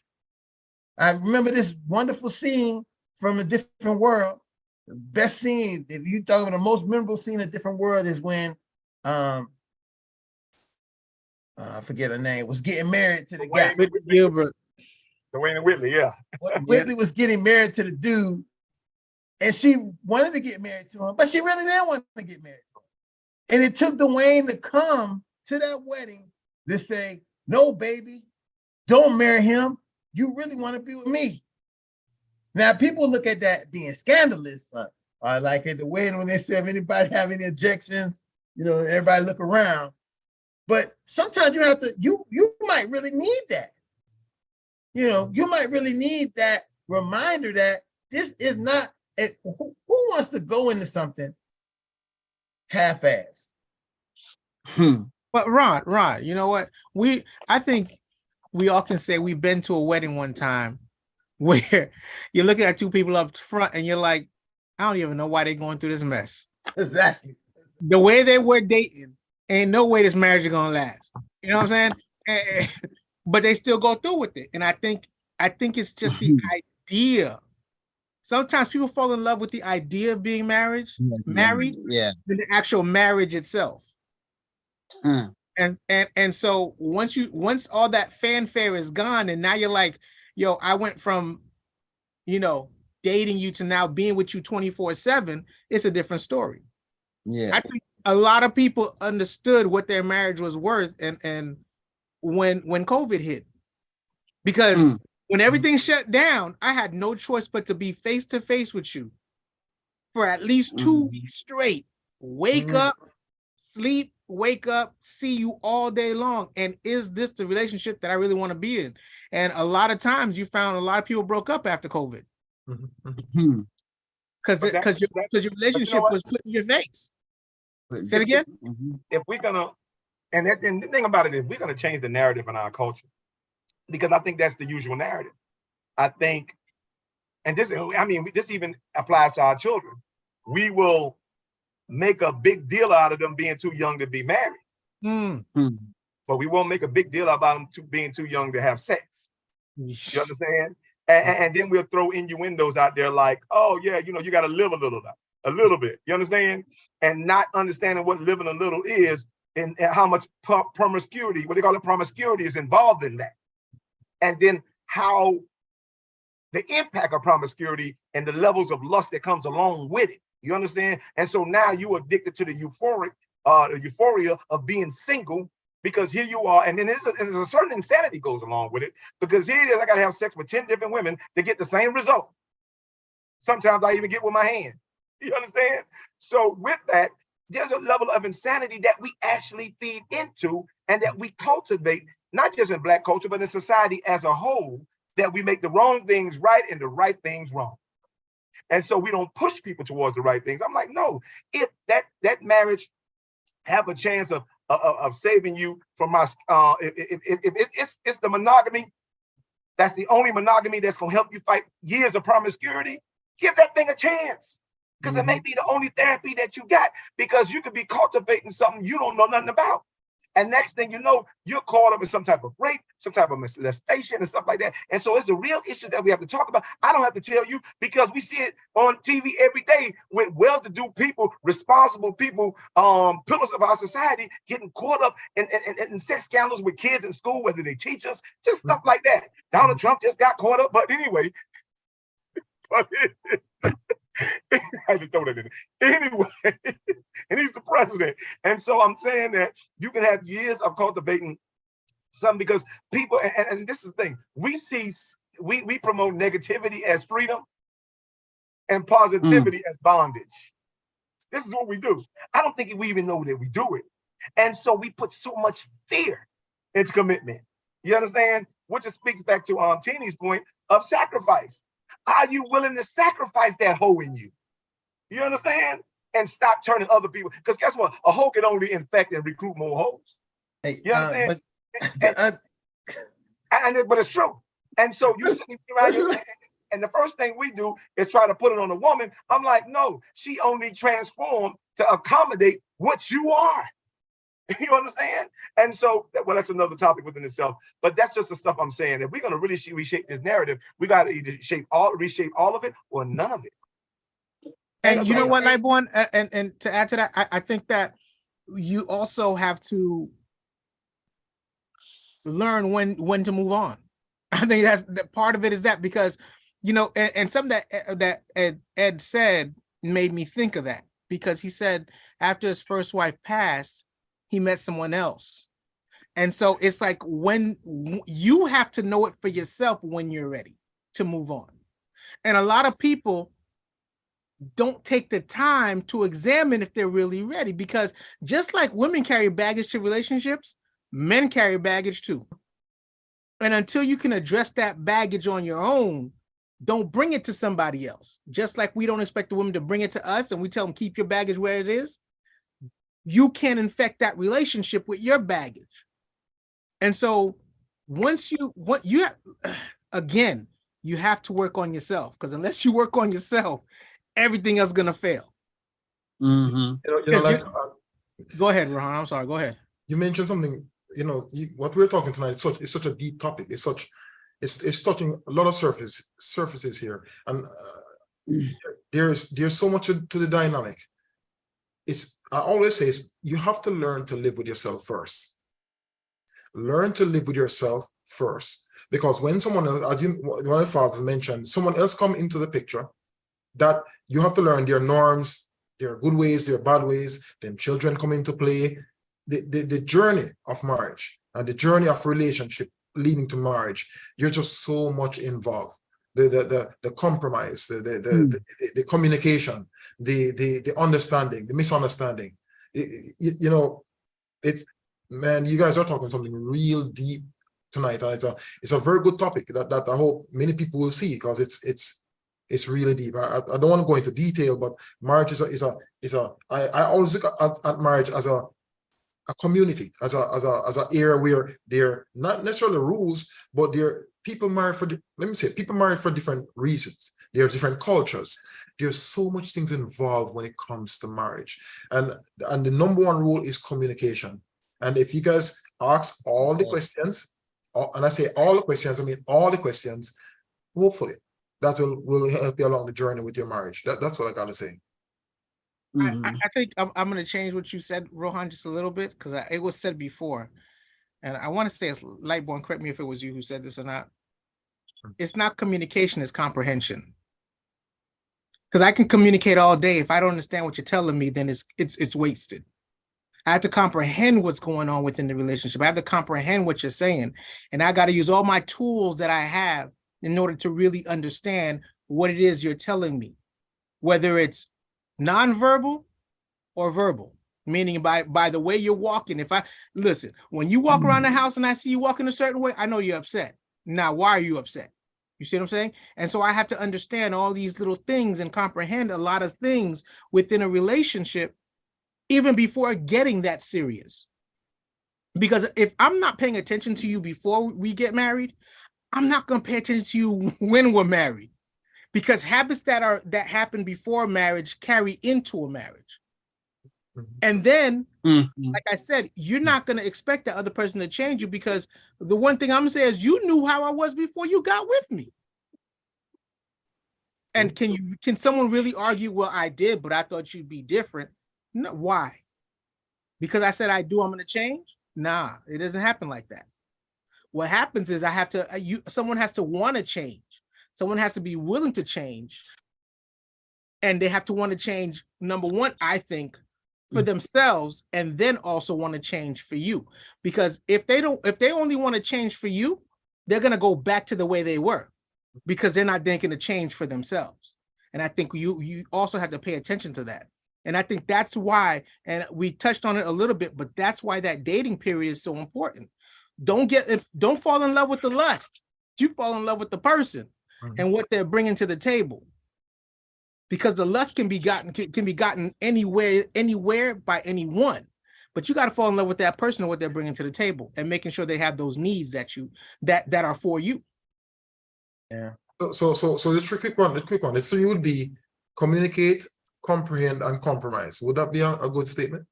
I remember this wonderful scene from A Different World. The best scene, if you talk about the most memorable scene in A Different World, is when I forget her name, was getting married to the guy. Whitney Gilbert. Dwayne and Whitley, yeah. Whitley was getting married to the dude, and she wanted to get married to him, but she really didn't want to get married to him. And it took Dwayne to come to that wedding to say, no, baby, don't marry him. You really want to be with me. Now, people look at that being scandalous, or like at the wedding when they say, if anybody have any objections, you know, everybody look around. But sometimes you have to, you might really need that. You know, you might really need that reminder that this is not, who wants to go into something half-assed? But Ron, you know what? I think we all can say we've been to a wedding one time where you're looking at two people up front and you're like, I don't even know why they're going through this mess. Exactly. The way they were dating, ain't no way this marriage is gonna last. You know what I'm saying? But they still go through with it. And I think it's just the idea. Sometimes people fall in love with the idea of being married, than the actual marriage itself. And so once all that fanfare is gone, and now you're like, yo, I went from, you know, dating you to now being with you 24/7, it's a different story. Yeah. I think a lot of people understood what their marriage was worth and when COVID hit. Because when everything shut down, I had no choice but to be face to face with you for at least 2 weeks straight. Wake up, sleep, wake up, see you all day long. And is this the relationship that I really want to be in? And a lot of times you found a lot of people broke up after COVID. Because your relationship was put in your face. Say it again? If we're gonna, and the thing about it is we're gonna change the narrative in our culture, because I think that's the usual narrative. I think, and this even applies to our children. We will make a big deal out of them being too young to be married, but we won't make a big deal about them being too young to have sex. You understand? And then we'll throw innuendos out there like, oh yeah, you know, you got to live a little bit. You understand? And not understanding what living a little is and how much promiscuity, what they call it, promiscuity, is involved in that. And then how the impact of promiscuity and the levels of lust that comes along with it. You understand? And so now you're addicted to the euphoria of being single, because here you are, and then there's a certain insanity goes along with it, because here it is, I gotta have sex with 10 different women to get the same result. Sometimes I even get with my hand. You understand? So with that, there's a level of insanity that we actually feed into and that we cultivate, not just in Black culture, but in society as a whole, that we make the wrong things right and the right things wrong. And so we don't push people towards the right things. I'm like, no, if that marriage have a chance of saving you from my, if it's the monogamy, that's the only monogamy that's gonna help you fight years of promiscuity, give that thing a chance. Because it may be the only therapy that you got, because you could be cultivating something you don't know nothing about. And next thing you know, you're caught up in some type of rape, some type of molestation and stuff like that. And so it's the real issue that we have to talk about. I don't have to tell you, because we see it on TV every day with well-to-do people, responsible people, pillars of our society getting caught up in sex scandals with kids in school, whether they teach us, just stuff like that. Donald Trump just got caught up, but anyway. I had to throw that in. Anyway, and he's the president. And so I'm saying that you can have years of cultivating something, because people, and this is the thing, we promote negativity as freedom and positivity as bondage. This is what we do. I don't think we even know that we do it. And so we put so much fear into commitment. You understand? Which speaks back to Tini's point of sacrifice. Are you willing to sacrifice that hoe in you? You understand? And stop turning other people. Because guess what? A hoe can only infect and recruit more hoes. Hey, you understand? But it's true. And so you sitting around here, and the first thing we do is try to put it on a woman. I'm like, no, she only transformed to accommodate what you are. You understand? And so, well, that's another topic within itself. But that's just the stuff I'm saying. If we're going to really reshape this narrative, we got to either reshape all of it or none of it. And you know what, Lightborn, and to add to that, I think that you also have to learn when to move on. I think that's the part of it, is that because, you know, and something that Ed said made me think of that, because he said after his first wife passed, he met someone else. And so it's like, when you have to know it for yourself when you're ready to move on. And a lot of people don't take the time to examine if they're really ready, because just like women carry baggage to relationships, men carry baggage too. And until you can address that baggage on your own, don't bring it to somebody else. Just like we don't expect the women to bring it to us and we tell them, keep your baggage where it is, you can't infect that relationship with your baggage. And so once again, you have to work on yourself, because unless you work on yourself, everything else is gonna fail. Mm-hmm. Go ahead, Rohan. I'm sorry. Go ahead. You mentioned something. What we're talking tonight is such a deep topic. It's touching a lot of surfaces here, and there's so much to the dynamic. I always say you have to learn to live with yourself first. Learn to live with yourself first, because when someone else, as one of the fathers mentioned, someone else come into the picture, that you have to learn their norms, their good ways, their bad ways. Then children come into play. The journey of marriage and the journey of relationship leading to marriage, you're just so much involved. The compromise, the communication, the understanding, the misunderstanding. Man, you guys are talking something real deep tonight, and it's a very good topic that I hope many people will see, because it's really deep. I don't want to go into detail, but marriage I always look at marriage as a community, as an area where they're not necessarily rules, but they're people married for people married for different reasons. There are different cultures. There's so much things involved when it comes to marriage, and the number one rule is communication. And if you guys ask all the questions, and I say all the questions, I mean all the questions, hopefully that will help you along the journey with your marriage. That's what I gotta say. Mm-hmm. I think I'm going to change what you said, Rohan, just a little bit, because it was said before, and I want to say it's Lightborn. Correct me if it was you who said this or not. It's not communication; it's comprehension. Because I can communicate all day. If I don't understand what you're telling me, then it's wasted. I have to comprehend what's going on within the relationship. I have to comprehend what you're saying, and I got to use all my tools that I have in order to really understand what it is you're telling me, whether it's nonverbal or verbal, meaning by the way you're walking. If I listen, when you walk around the house and I see you walking a certain way, I know you're upset. Now, why are you upset? You see what I'm saying? And so I have to understand all these little things and comprehend a lot of things within a relationship, even before getting that serious. Because if I'm not paying attention to you before we get married, I'm not going to pay attention to you when we're married. Because habits that happen before marriage carry into a marriage. And then, like I said, you're not going to expect the other person to change you, because the one thing I'm going to say is you knew how I was before you got with me. And can someone really argue, well, I did, but I thought you'd be different? No, why? Because I said I do, I'm going to change? Nah, it doesn't happen like that. What happens is someone has to want to change. Someone has to be willing to change. And they have to want to change, number one, I think, for themselves, and then also want to change for you. Because if they only want to change for you, they're going to go back to the way they were, because they're not thinking to change for themselves. And I think you also have to pay attention to that. And I think that's why, and we touched on it a little bit, but that's why that dating period is so important. Don't fall in love with the lust. You fall in love with the person and what they're bringing to the table. Because the lust can be gotten anywhere by anyone, but you got to fall in love with that person and what they're bringing to the table, and making sure they have those needs that are for you. Yeah. So the quick one. The three would be communicate, comprehend, and compromise. Would that be a good statement?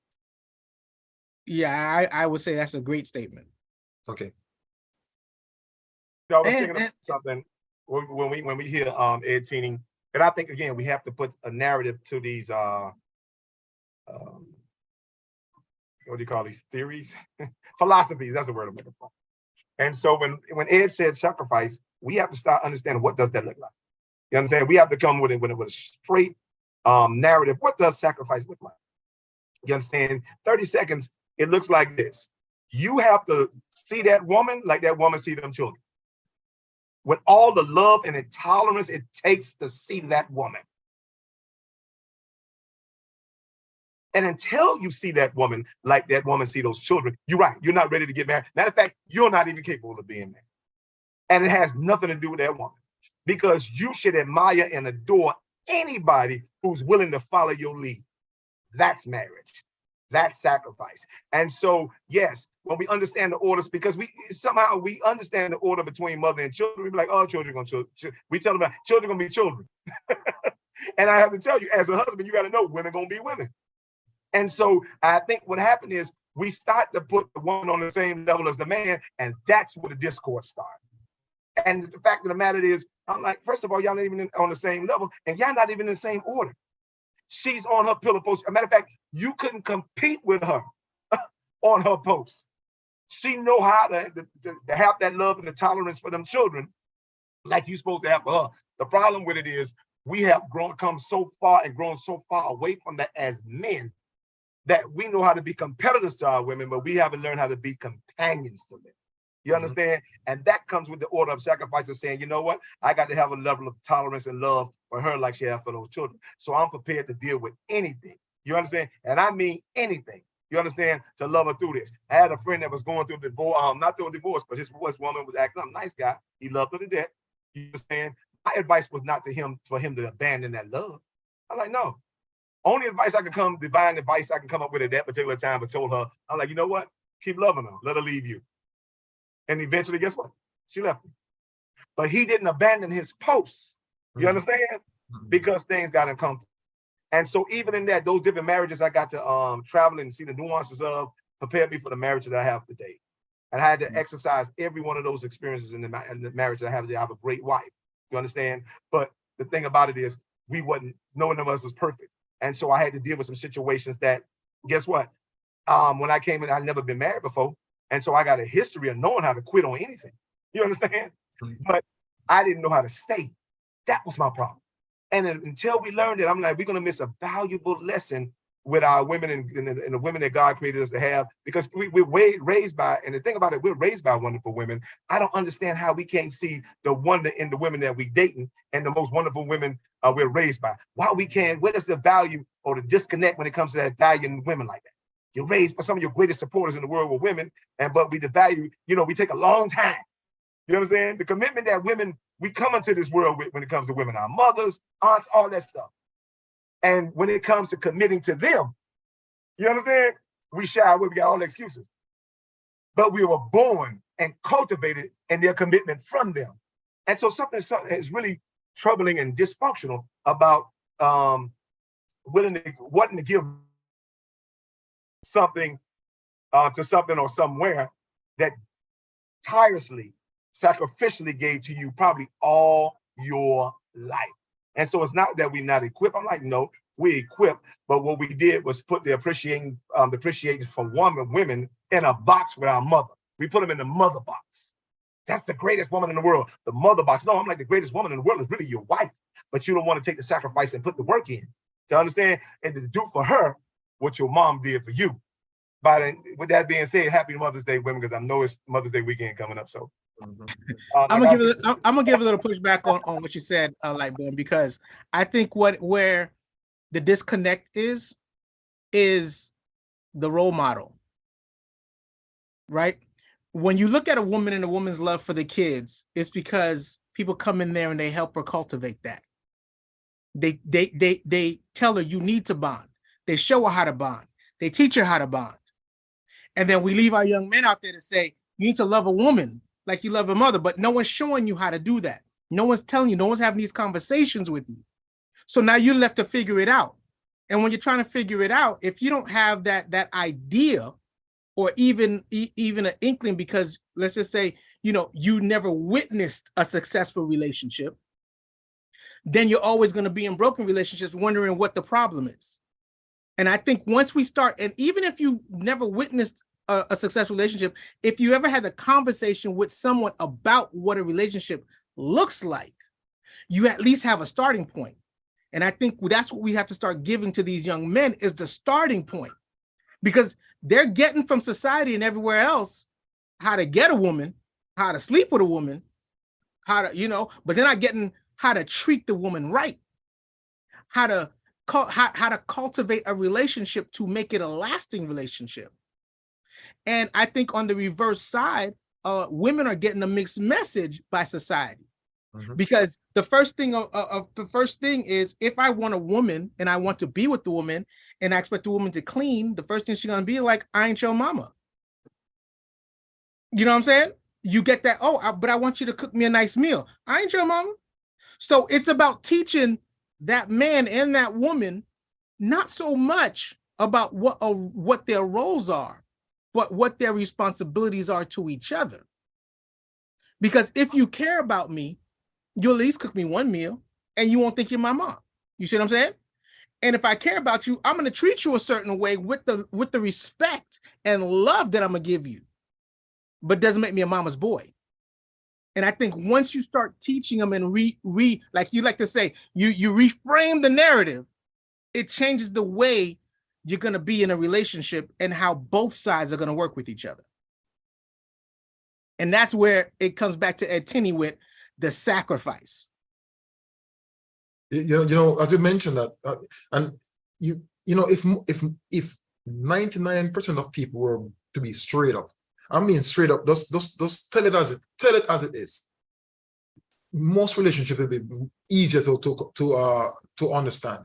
Yeah, I would say that's a great statement. Okay. I was And- thinking of something when we hear Ed Teening, and I think again we have to put a narrative to these what do you call these theories? Philosophies, that's the word I'm looking for. And so when Ed said sacrifice, we have to start understanding what does that look like. You understand? We have to come with a straight narrative. What does sacrifice look like? You understand? 30 seconds, it looks like this. You have to see that woman like that woman see them children. With all the love and intolerance it takes to see that woman. And until you see that woman like that woman see those children, you're right, you're not ready to get married. Matter of fact, you're not even capable of being married. And it has nothing to do with that woman, because you should admire and adore anybody who's willing to follow your lead. That's marriage. That's sacrifice. And so, yes, when we understand the orders, because we understand the order between mother and children, we be like, oh, children are going to, we tell them that children are going to be children. And I have to tell you, as a husband, you got to know women going to be women. And so I think what happened is we start to put the woman on the same level as the man, and that's where the discourse starts. And the fact of the matter is, I'm like, first of all, y'all not even on the same level, and y'all not even in the same order. She's on her pillow post. As a matter of fact, you couldn't compete with her on her post. She know how to have that love and the tolerance for them children like you're supposed to have for her. The problem with it is we have come so far and grown so far away from that as men that we know how to be competitors to our women, but we haven't learned how to be companions to them. You understand? And that comes with the order of sacrifice of saying, you know what? I got to have a level of tolerance and love for her like she has for those children. So I'm prepared to deal with anything. You understand? And I mean anything. You understand? To love her through this. I had a friend that was going through divorce, not through a divorce, but his woman was acting up, nice guy. He loved her to death. You understand? My advice was not to him, for him to abandon that love. I'm like, no. Only advice divine advice I can come up with at that particular time, but told her, I'm like, you know what? Keep loving her. Let her leave you. And eventually, guess what? She left me. But he didn't abandon his post. You understand? Because things got uncomfortable. And so even in that, those different marriages I got to travel and see the nuances of, prepared me for the marriage that I have today. And I had to exercise every one of those experiences in the marriage that I have today. I have a great wife. You understand? But the thing about it is, no one of us was perfect. And so I had to deal with some situations that, guess what? When I came in, I'd never been married before. And so I got a history of knowing how to quit on anything. You understand? But I didn't know how to stay. That was my problem. And until we learned it, I'm like, we're going to miss a valuable lesson with our women and the women that God created us to have, because we're raised by, and the thing about it, we're raised by wonderful women. I don't understand how we can't see the wonder in the women that we dating and the most wonderful women we're raised by. Why we can't, where does the value or the disconnect when it comes to that value in women like that? You're raised by some of your greatest supporters in the world with women, but we devalue, we take a long time. You understand? The commitment that women, we come into this world with when it comes to women, our mothers, aunts, all that stuff. And when it comes to committing to them, you understand? We shy away, we got all the excuses. But we were born and cultivated in their commitment from them. And so something is really troubling and dysfunctional about wanting to give something to something or somewhere that tirelessly, sacrificially gave to you probably all your life. And so it's not that we're not equipped. I'm like, no, we equipped, but what we did was put the appreciation for women in a box with our mother. We put them in the mother box. That's the greatest woman in the world, the mother box. No, I'm like, the greatest woman in the world is really your wife, but you don't want to take the sacrifice and put the work in to understand and to do for her what your mom did for you. But with that being said, happy Mother's Day, women, because I know it's Mother's Day weekend coming up. So I'm gonna give a little pushback on what you said, Lightborn, because I think where the disconnect is the role model, right? When you look at a woman and a woman's love for the kids, it's because people come in there and they help her cultivate that. They tell her you need to bond. They show her how to bond. They teach her how to bond. And then we leave our young men out there to say, you need to love a woman like you love a mother, but no one's showing you how to do that. No one's telling you, no one's having these conversations with you. So now you're left to figure it out. And when you're trying to figure it out, if you don't have that idea or even an inkling, because let's just say, you know, you never witnessed a successful relationship, then you're always going to be in broken relationships wondering what the problem is. And I think once we start, and even if you never witnessed a successful relationship, if you ever had a conversation with someone about what a relationship looks like, you at least have a starting point. And I think that's what we have to start giving to these young men, is the starting point, because they're getting from society and everywhere else how to get a woman, how to sleep with a woman, how to, you know, but they're not getting how to treat the woman right, how to cultivate a relationship to make it a lasting relationship. And I think on the reverse side, women are getting a mixed message by society. Because the first thing is, if I want a woman and I want to be with the woman and I expect the woman to clean, the first thing she's gonna be like, I ain't your mama. You know what I'm saying? You get that, but I want you to cook me a nice meal. I ain't your mama. So it's about teaching that man and that woman not so much about what their roles are, but what their responsibilities are to each other. Because if you care about me, you'll at least cook me one meal and you won't think you're my mom. You see what I'm saying? And if I care about you, I'm going to treat you a certain way with the respect and love that I'm going to give you, but doesn't make me a mama's boy. And I think once you start teaching them and like you like to say, you reframe the narrative, it changes the way you're going to be in a relationship and how both sides are going to work with each other. And that's where it comes back to Ed Tinney with the sacrifice. You know, as you mentioned that, and you know, if 99% of people were to be straight up, I mean straight up, just tell it as it is. Most relationships will be easier to understand.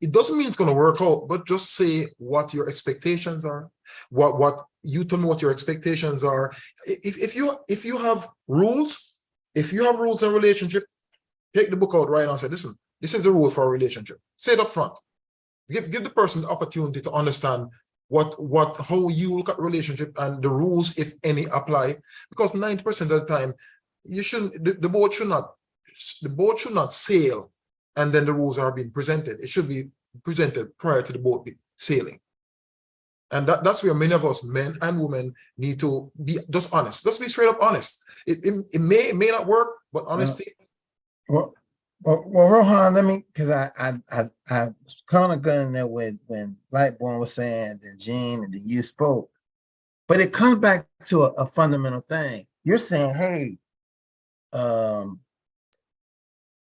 It doesn't mean it's going to work out, but just say what your expectations are. What you tell me what your expectations are. If you have rules. If you have rules in a relationship, take the book out right now and say, listen, this is the rule for a relationship. Say it up front. Give the person the opportunity to understand how you look at relationship and the rules, if any, apply. Because 90% of the time, the boat should not sail and then the rules are being presented. It should be presented prior to the boat sailing. And that's where many of us, men and women, need to be just honest. Just be straight up honest. It may not work, but honesty. Well, Rohan, let me, because I was kind of going there when Lightborn was saying that Gene and you spoke, but it comes back to a fundamental thing. You're saying, hey,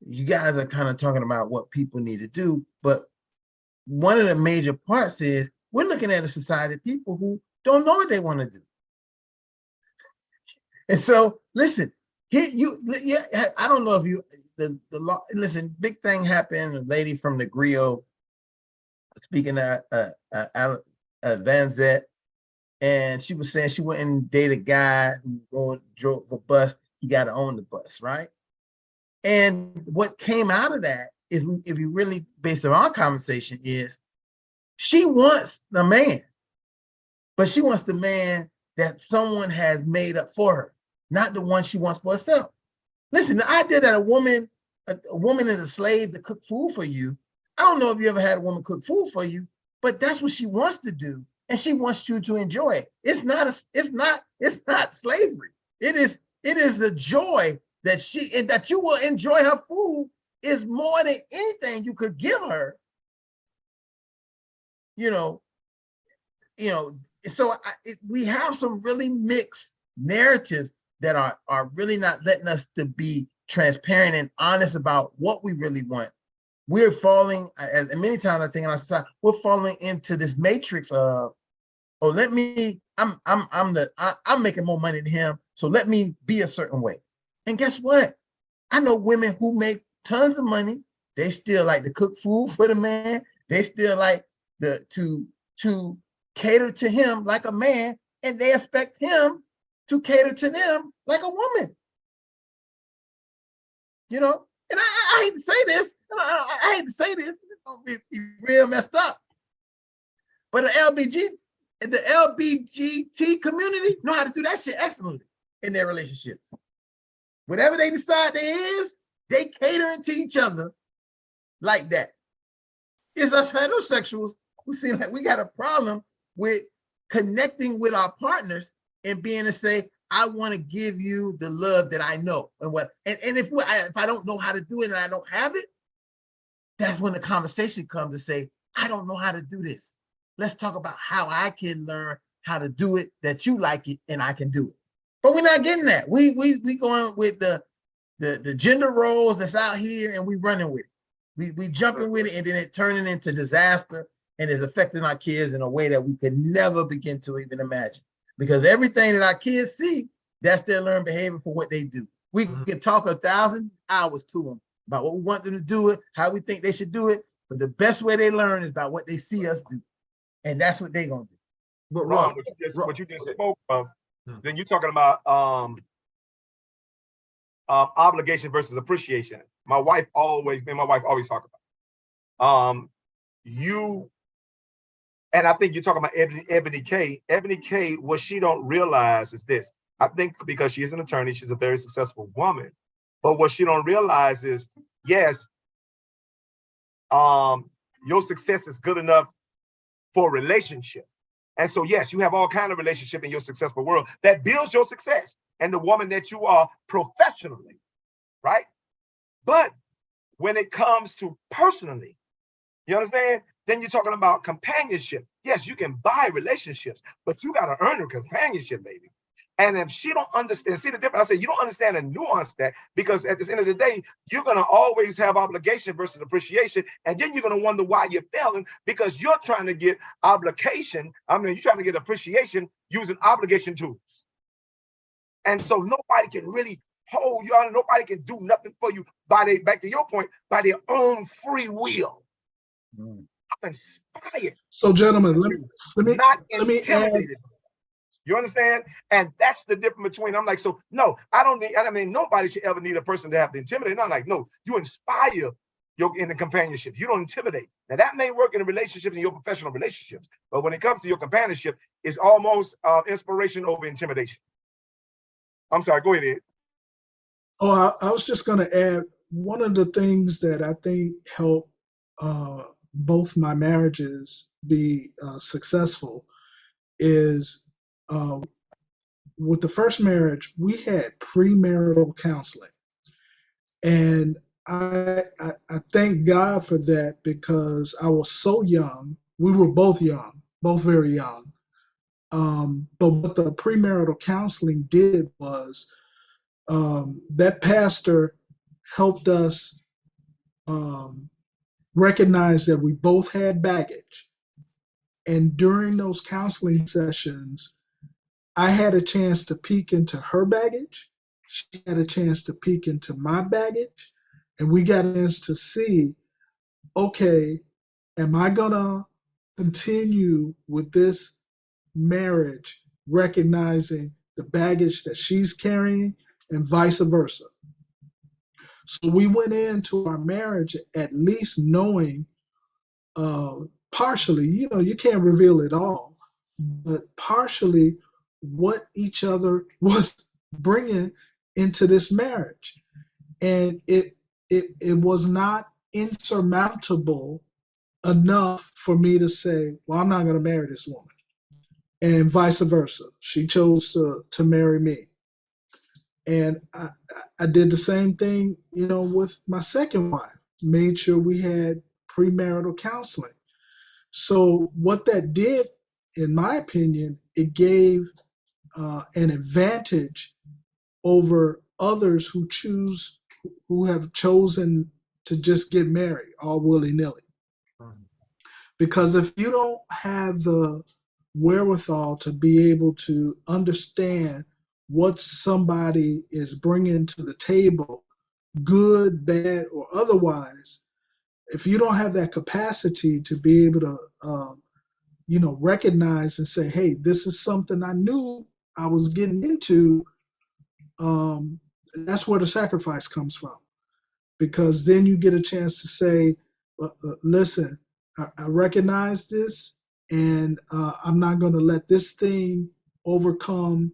you guys are kind of talking about what people need to do, but one of the major parts is we're looking at a society of people who don't know what they want to do. And so, listen, I don't know if you, the law, listen, big thing happened. A lady from the Griot, speaking of Van Zet, and she was saying she went and dated a guy who drove a bus. He got to own the bus, right? And what came out of that is, if you really, based on our conversation, is she wants the man, but she wants the man that someone has made up for her, not the one she wants for herself. Listen, the idea that a woman is a slave to cook food for you, I don't know if you ever had a woman cook food for you, but that's what she wants to do, and she wants you to enjoy it. It's not slavery. It is the joy that you will enjoy her food is more than anything you could give her. So we have some really mixed narratives that are really not letting us to be transparent and honest about what we really want. We're falling, and many times I think in our society, we're falling into this matrix of, I'm making more money than him, so let me be a certain way. And guess what? I know women who make tons of money. They still like to cook food for the man. They still like to cater to him like a man, and they expect him to cater to them like a woman. And I hate to say this. I hate to say this. It's gonna be real messed up. But an the LBGT community know how to do that shit excellently in their relationship. Whatever they decide there is, they catering to each other like that. It's us heterosexuals who seem like we got a problem with connecting with our partners and being able to say, I want to give you the love that I know. And if I don't know how to do it and I don't have it, that's when the conversation comes to say, I don't know how to do this. Let's talk about how I can learn how to do it, that you like it and I can do it. But we're not getting that. We going with the gender roles that's out here and we running with it. We jumping with it and then it turning into disaster and is affecting our kids in a way that we could never begin to even imagine. Because everything that our kids see, that's their learned behavior for what they do. We can talk 1,000 hours to them about what we want them to do it, how we think they should do it, but the best way they learn is about what they see us do. And that's what they're gonna do. But Ron, what you just spoke of, then you're talking about obligation versus appreciation. My wife always talk about you, and I think you're talking about Ebony K. Ebony K, what she don't realize is this. I think because she is an attorney, she's a very successful woman. But what she don't realize is, yes, your success is good enough for a relationship. And so, yes, you have all kinds of relationship in your successful world that builds your success and the woman that you are professionally, right? But when it comes to personally, you understand? Then you're talking about companionship. Yes, you can buy relationships, but you got to earn a companionship, baby. And if she don't understand, see the difference, I said, you don't understand and nuance that, because at the end of the day, you're going to always have obligation versus appreciation. And then you're going to wonder why you're failing, because you're trying to get obligation. You're trying to get appreciation using obligation tools. And so nobody can really hold you on. Nobody can do nothing for you back to your point, by their own free will. I'm inspired. So, gentlemen, let me add. You understand? And that's the difference between, I'm like, so no, nobody should ever need a person to have to intimidate. I'm like, no, you inspire in the companionship. You don't intimidate. Now that may work in a relationship, in your professional relationships, but when it comes to your companionship, it's almost inspiration over intimidation. I'm sorry, go ahead, Ed. Oh, I was just going to add, one of the things that I think helped both my marriages be successful is, with the first marriage, we had premarital counseling. And I thank God for that, because I was so young. We were both young, both very young. But what the premarital counseling did was, that pastor helped us recognize that we both had baggage. And during those counseling sessions, I had a chance to peek into her baggage. She had a chance to peek into my baggage. And we got a chance to see, okay, am I going to continue with this marriage, recognizing the baggage that she's carrying and vice versa? So we went into our marriage at least knowing, partially, you can't reveal it all, but partially what each other was bringing into this marriage. And it was not insurmountable enough for me to say, well, I'm not going to marry this woman. And vice versa. She chose to marry me. And I did the same thing, with my second wife, made sure we had premarital counseling. So what that did, in my opinion, it gave an advantage over others who have chosen to just get married all willy-nilly. Because if you don't have the wherewithal to be able to understand what somebody is bringing to the table, good, bad, or otherwise, if you don't have that capacity to be able to, recognize and say, hey, this is something I knew I was getting into, that's where the sacrifice comes from. Because then you get a chance to say, listen, I recognize this, and I'm not going to let this thing overcome,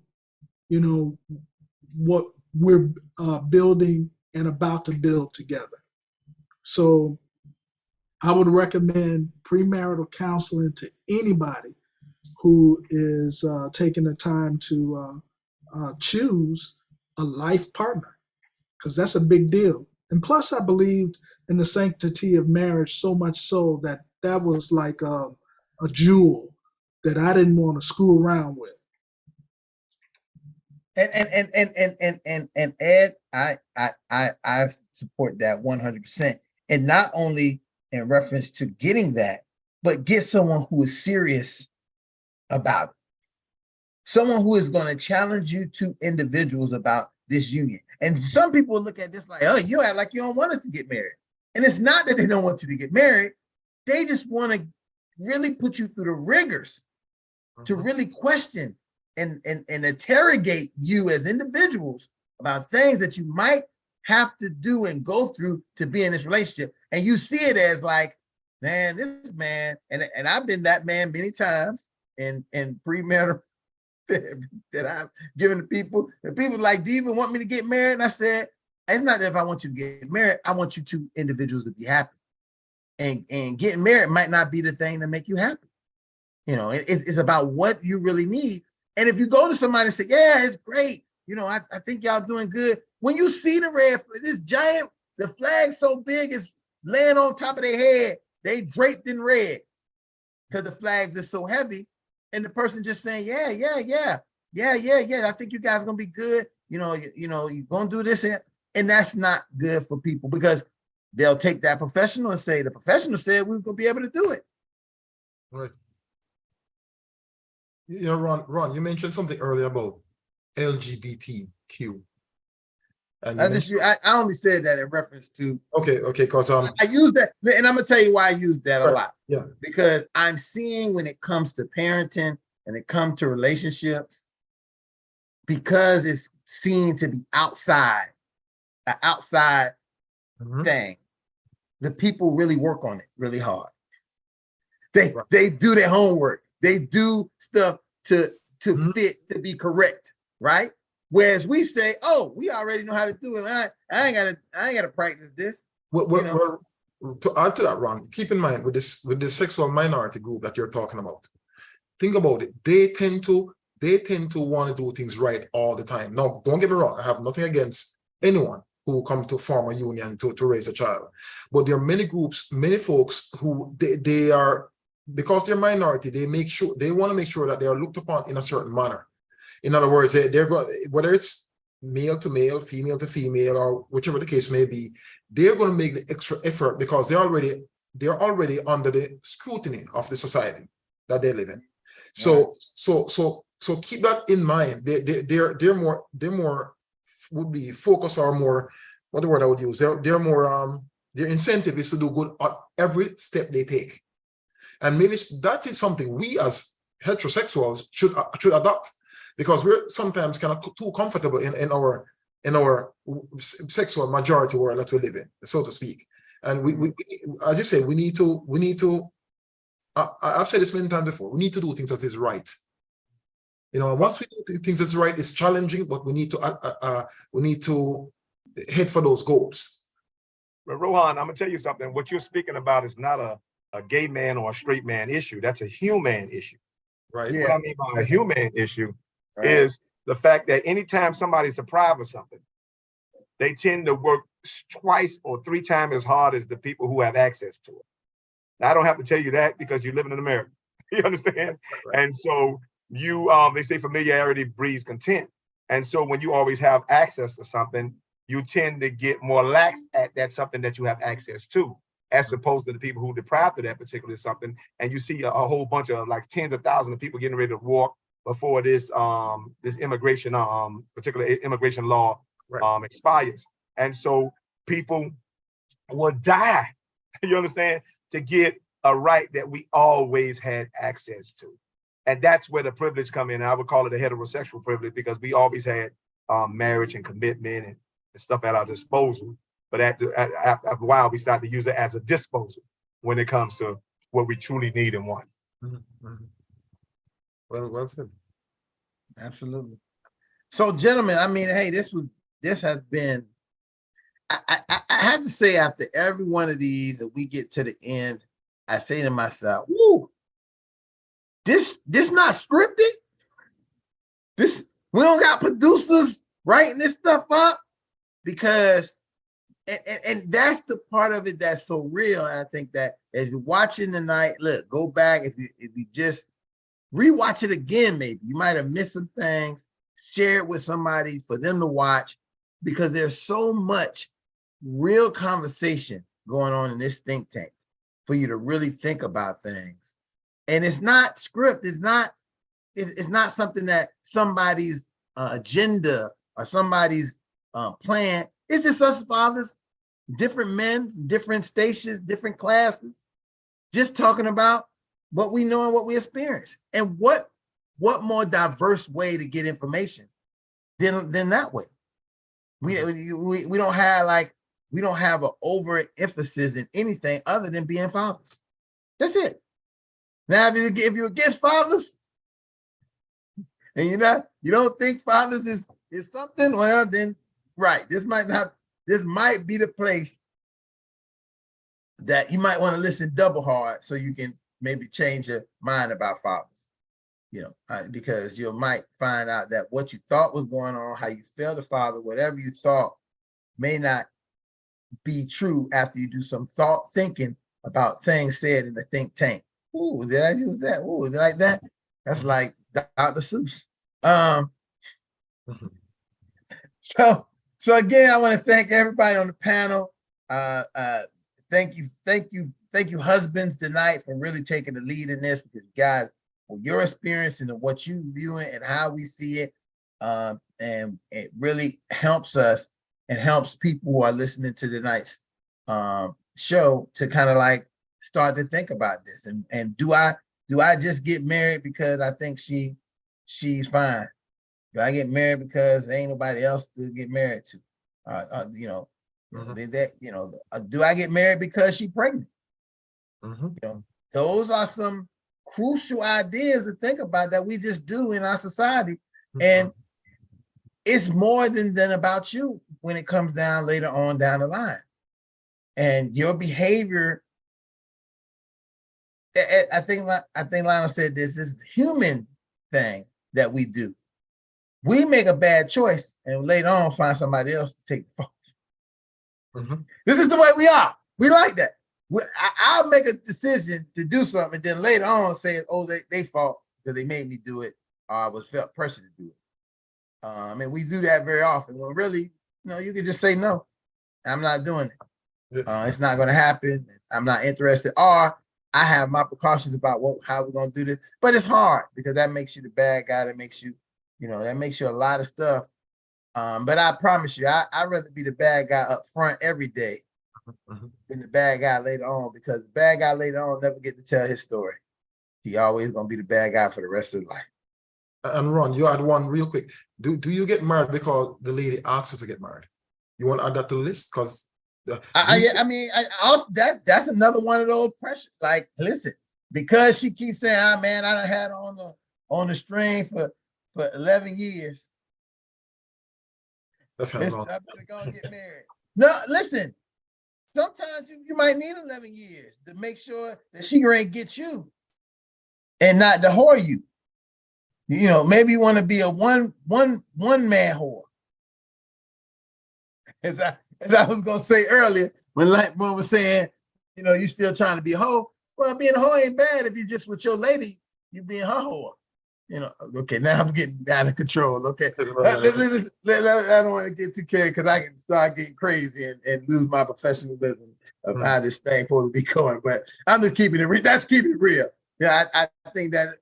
what we're building and about to build together. So I would recommend premarital counseling to anybody who is taking the time to choose a life partner, because that's a big deal. And plus, I believed in the sanctity of marriage so much so that was like a jewel that I didn't want to screw around with. And Ed, I support that 100%. And not only in reference to getting that, but get someone who is serious about it. Someone who is going to challenge you two individuals about this union. And some people look at this like, oh, you act like you don't want us to get married. And it's not that they don't want you to get married. They just want to really put you through the rigors to really question and interrogate you as individuals about things that you might have to do and go through to be in this relationship. And you see it as like, man, this man, and I've been that man many times in premarital that I've given to people. And people like, do you even want me to get married? And I said, it's not that if I want you to get married, I want you two individuals to be happy. And getting married might not be the thing to make you happy. It's about what you really need. And if you go to somebody and say, yeah, it's great, I think y'all doing good. When you see the red, this giant, the flag so big, it's laying on top of their head, they draped in red because the flags are so heavy. And the person just saying, yeah, I think you guys are gonna be good. You're gonna do this, and that's not good for people, because they'll take that professional and say, the professional said we're gonna be able to do it. Right. Ron, you mentioned something earlier about LGBTQ. And I only said that in reference to okay, because I use that, and I'm gonna tell you why I use that a lot. Yeah, because I'm seeing when it comes to parenting and it comes to relationships, because it's seen to be outside, an outside thing, the people really work on it really hard. They do their homework. They do stuff to fit, to be correct, right? Whereas we say, oh, we already know how to do it. I ain't gotta practice this. Well, to add to that, Ron, keep in mind with this sexual minority group that you're talking about, think about it. They tend to want to do things right all the time. Now, don't get me wrong, I have nothing against anyone who come to form a union to raise a child. But there are many groups, many folks who they are, because they're minority, they want to make sure that they are looked upon in a certain manner. In other words, they're going, whether it's male to male, female to female, or whichever the case may be, they're going to make the extra effort because they're already under the scrutiny of the society that they live in. So keep that in mind. They're more would be focused, or more, what the word I would use, they're more their incentive is to do good at every step they take. And maybe that is something we as heterosexuals should adopt, because we're sometimes kind of too comfortable in our sexual majority world that we live in, so to speak. And we as you say, we need to I've said this many times before, we need to do things that is right. Once we do things that's right, it's challenging, but we need to head for those goals. But Rohan, I'm gonna tell you something. What you're speaking about is not a gay man or a straight man issue. That's a human issue. Right. What I mean by a human issue is the fact that anytime somebody's deprived of something, they tend to work twice or three times as hard as the people who have access to it. Now, I don't have to tell you that because you're living in America. You understand? Right. And so they say familiarity breeds contempt. And so when you always have access to something, you tend to get more lax at that something that you have access to, as opposed to the people who deprived of that particular something. And you see a whole bunch of, like, tens of thousands of people getting ready to walk before this immigration particular immigration law expires. And so people will die, you understand, to get a right that we always had access to. And that's where the privilege come in. I would call it a heterosexual privilege, because we always had marriage and commitment and stuff at our disposal. But after a while, we start to use it as a disposal when it comes to what we truly need and want. Mhm, mhm. Well said. Absolutely. So, gentlemen, I mean, hey, this has been. I have to say, after every one of these that we get to the end, I say to myself, "Woo, this not scripted. This we don't got producers writing this stuff up because." And that's the part of it that's so real. And I think that as you're watching tonight, look, go back if you just rewatch it again, maybe you might have missed some things. Share it with somebody for them to watch because there's so much real conversation going on in this think tank for you to really think about things. And it's not script. It's not something that somebody's agenda or somebody's plan. It's just us fathers, different men, different stations, different classes, just talking about what we know and what we experience. And what more diverse way to get information than that way? We don't have an overemphasis in anything other than being fathers. That's it. Now, if you're against fathers and you don't think fathers is something, well, then right. This might be the place that you might want to listen double hard so you can maybe change your mind about fathers, because you might find out that what you thought was going on, how you felt a father, whatever you thought may not be true after you do some thinking about things said in the think tank. Ooh, did I use that? Ooh, is it like that? That's like Dr. Seuss. So again, I want to thank everybody on the panel. Thank you, husbands tonight for really taking the lead in this because guys, with your experience and what you viewing and how we see it, and it really helps us and helps people who are listening to tonight's show to kind of like start to think about this. And do I just get married because I think she's fine? Do I get married because there ain't nobody else to get married to? Do I get married because she's pregnant? Those are some crucial ideas to think about that we just do in our society. And it's more than about you when it comes down later on down the line. And your behavior, I think Lionel said this is a human thing that we do. We make a bad choice and later on find somebody else to take the fault. This is the way we are. We like that. I'll make a decision to do something and then later on say, oh, they fault because they made me do it or I was felt person to do it. And we do that very often when really, you can just say, no, I'm not doing it. It's not going to happen. I'm not interested. Or I have my precautions about how we're going to do this. But it's hard because that makes you the bad guy. That makes you, that makes you a lot of stuff. But I promise you, I'd rather be the bad guy up front every day than the bad guy later on, because the bad guy later on never get to tell his story. He always going to be the bad guy for the rest of his life. And Ron, you had one real quick. Do you get married because the lady asked you to get married? You want to add that to the list? Because that's another one of those pressures. Like, listen, because she keeps saying, man, I done had on the string for 11 years. That's how long. I'm gonna get married. No, listen. Sometimes you might need 11 years to make sure that she gonna get you and not to whore you. Maybe you want to be a one man whore. As I was gonna say earlier, when Lightborn was saying, you still trying to be a hoe. Well, being a hoe ain't bad if you just with your lady, you being her whore. Okay, now I'm getting out of control. Okay, I don't want to get too carried because I can start getting crazy and lose my professionalism of how this thing supposed to be going. But I'm just keeping it real. That's keeping it real. Yeah, I think that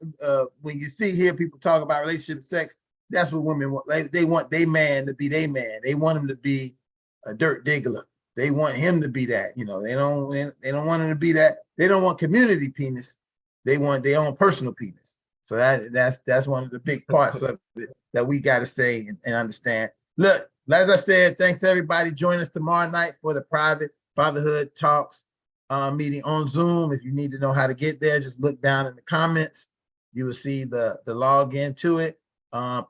when you hear people talk about relationship sex, that's what women want. They want their man to be their man. They want him to be a dirt diggler. They want him to be that. They don't want him to be that. They don't want community penis. They want their own personal penis. So that's one of the big parts of it that we got to say and understand. Look, as I said, thanks everybody. Join us tomorrow night for the private fatherhood talks. meeting on Zoom. If you need to know how to get there, just look down in the comments. You will see the login to it.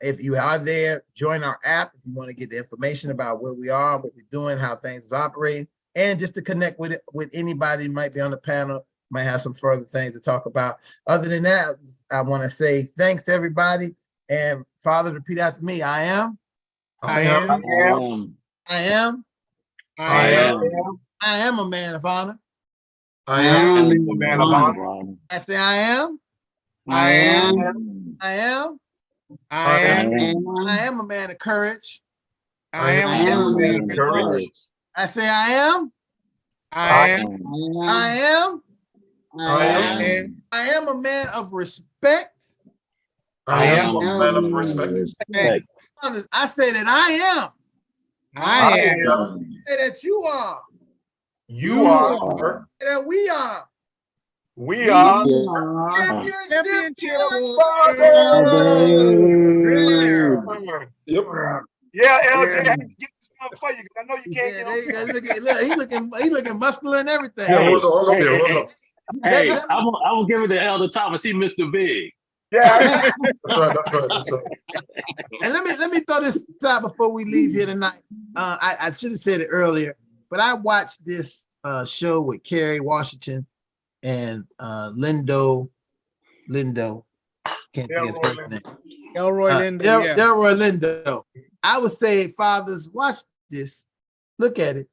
If you are there, join our app if you want to get the information about where we are, what we're doing, how things is operating, and just to connect with anybody who might be on the panel, might have some further things to talk about. Other than that, I want to say thanks to everybody. And Father, repeat after me. I am. I am. I am. I am. I am a man of honor. I am. a man of honor. I say I am. I am. I am. I am. I am a man of courage. I am. I am a man of courage. I say I am. I am. I am. I am. I am a man of respect. I am a man of respect. I say that I am. I am. Say that you are. You are. Say that we are. We are. Championship. Yep. Yeah, LJ, I had to get this one for you because I know you can't Yeah, get there you go. on. Look, he looking muscular and everything. Yeah, Hey, hold up there. Hold up. Hey, I'm gonna give it to Elder Thomas. He Mr. Big. Yeah. That's right. And let me throw this out before we leave here tonight. I should have said it earlier, but I watched this show with Kerry Washington and Lindo. Can't think of the first name. Elroy Lindo. Yeah. Delroy Lindo. I would say, fathers, watch this. Look at it.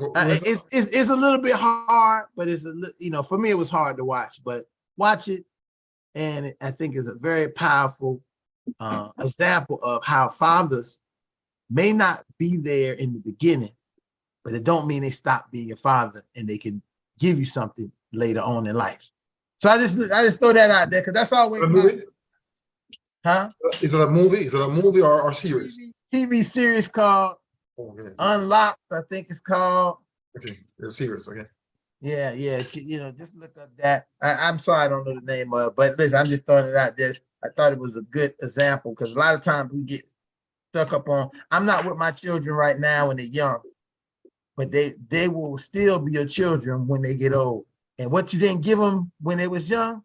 It's a little bit hard, but it's for me it was hard to watch. But watch it, and I think it's a very powerful example of how fathers may not be there in the beginning, but it don't mean they stop being your father, and they can give you something later on in life. So I just throw that out there because that's always huh? Is it a movie? Is it a movie or series? TV series called Okay. Unlocked, I think it's called. Okay, it's a series. Okay. Yeah. Just look up that. I'm sorry, I don't know the name of it, but listen, I'm just throwing it out there. I thought it was a good example because a lot of times we get stuck up on. I'm not with my children right now when they're young, but they will still be your children when they get old. And what you didn't give them when they was young,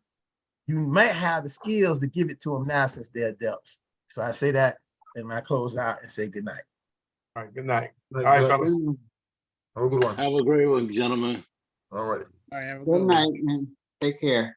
you might have the skills to give it to them now since they're adults. So I say that and I close out and say good night. All right, good night. All All right, fellas. Have a good one. Have a great one, gentlemen. All right. All right, have a Good night, man. Take care.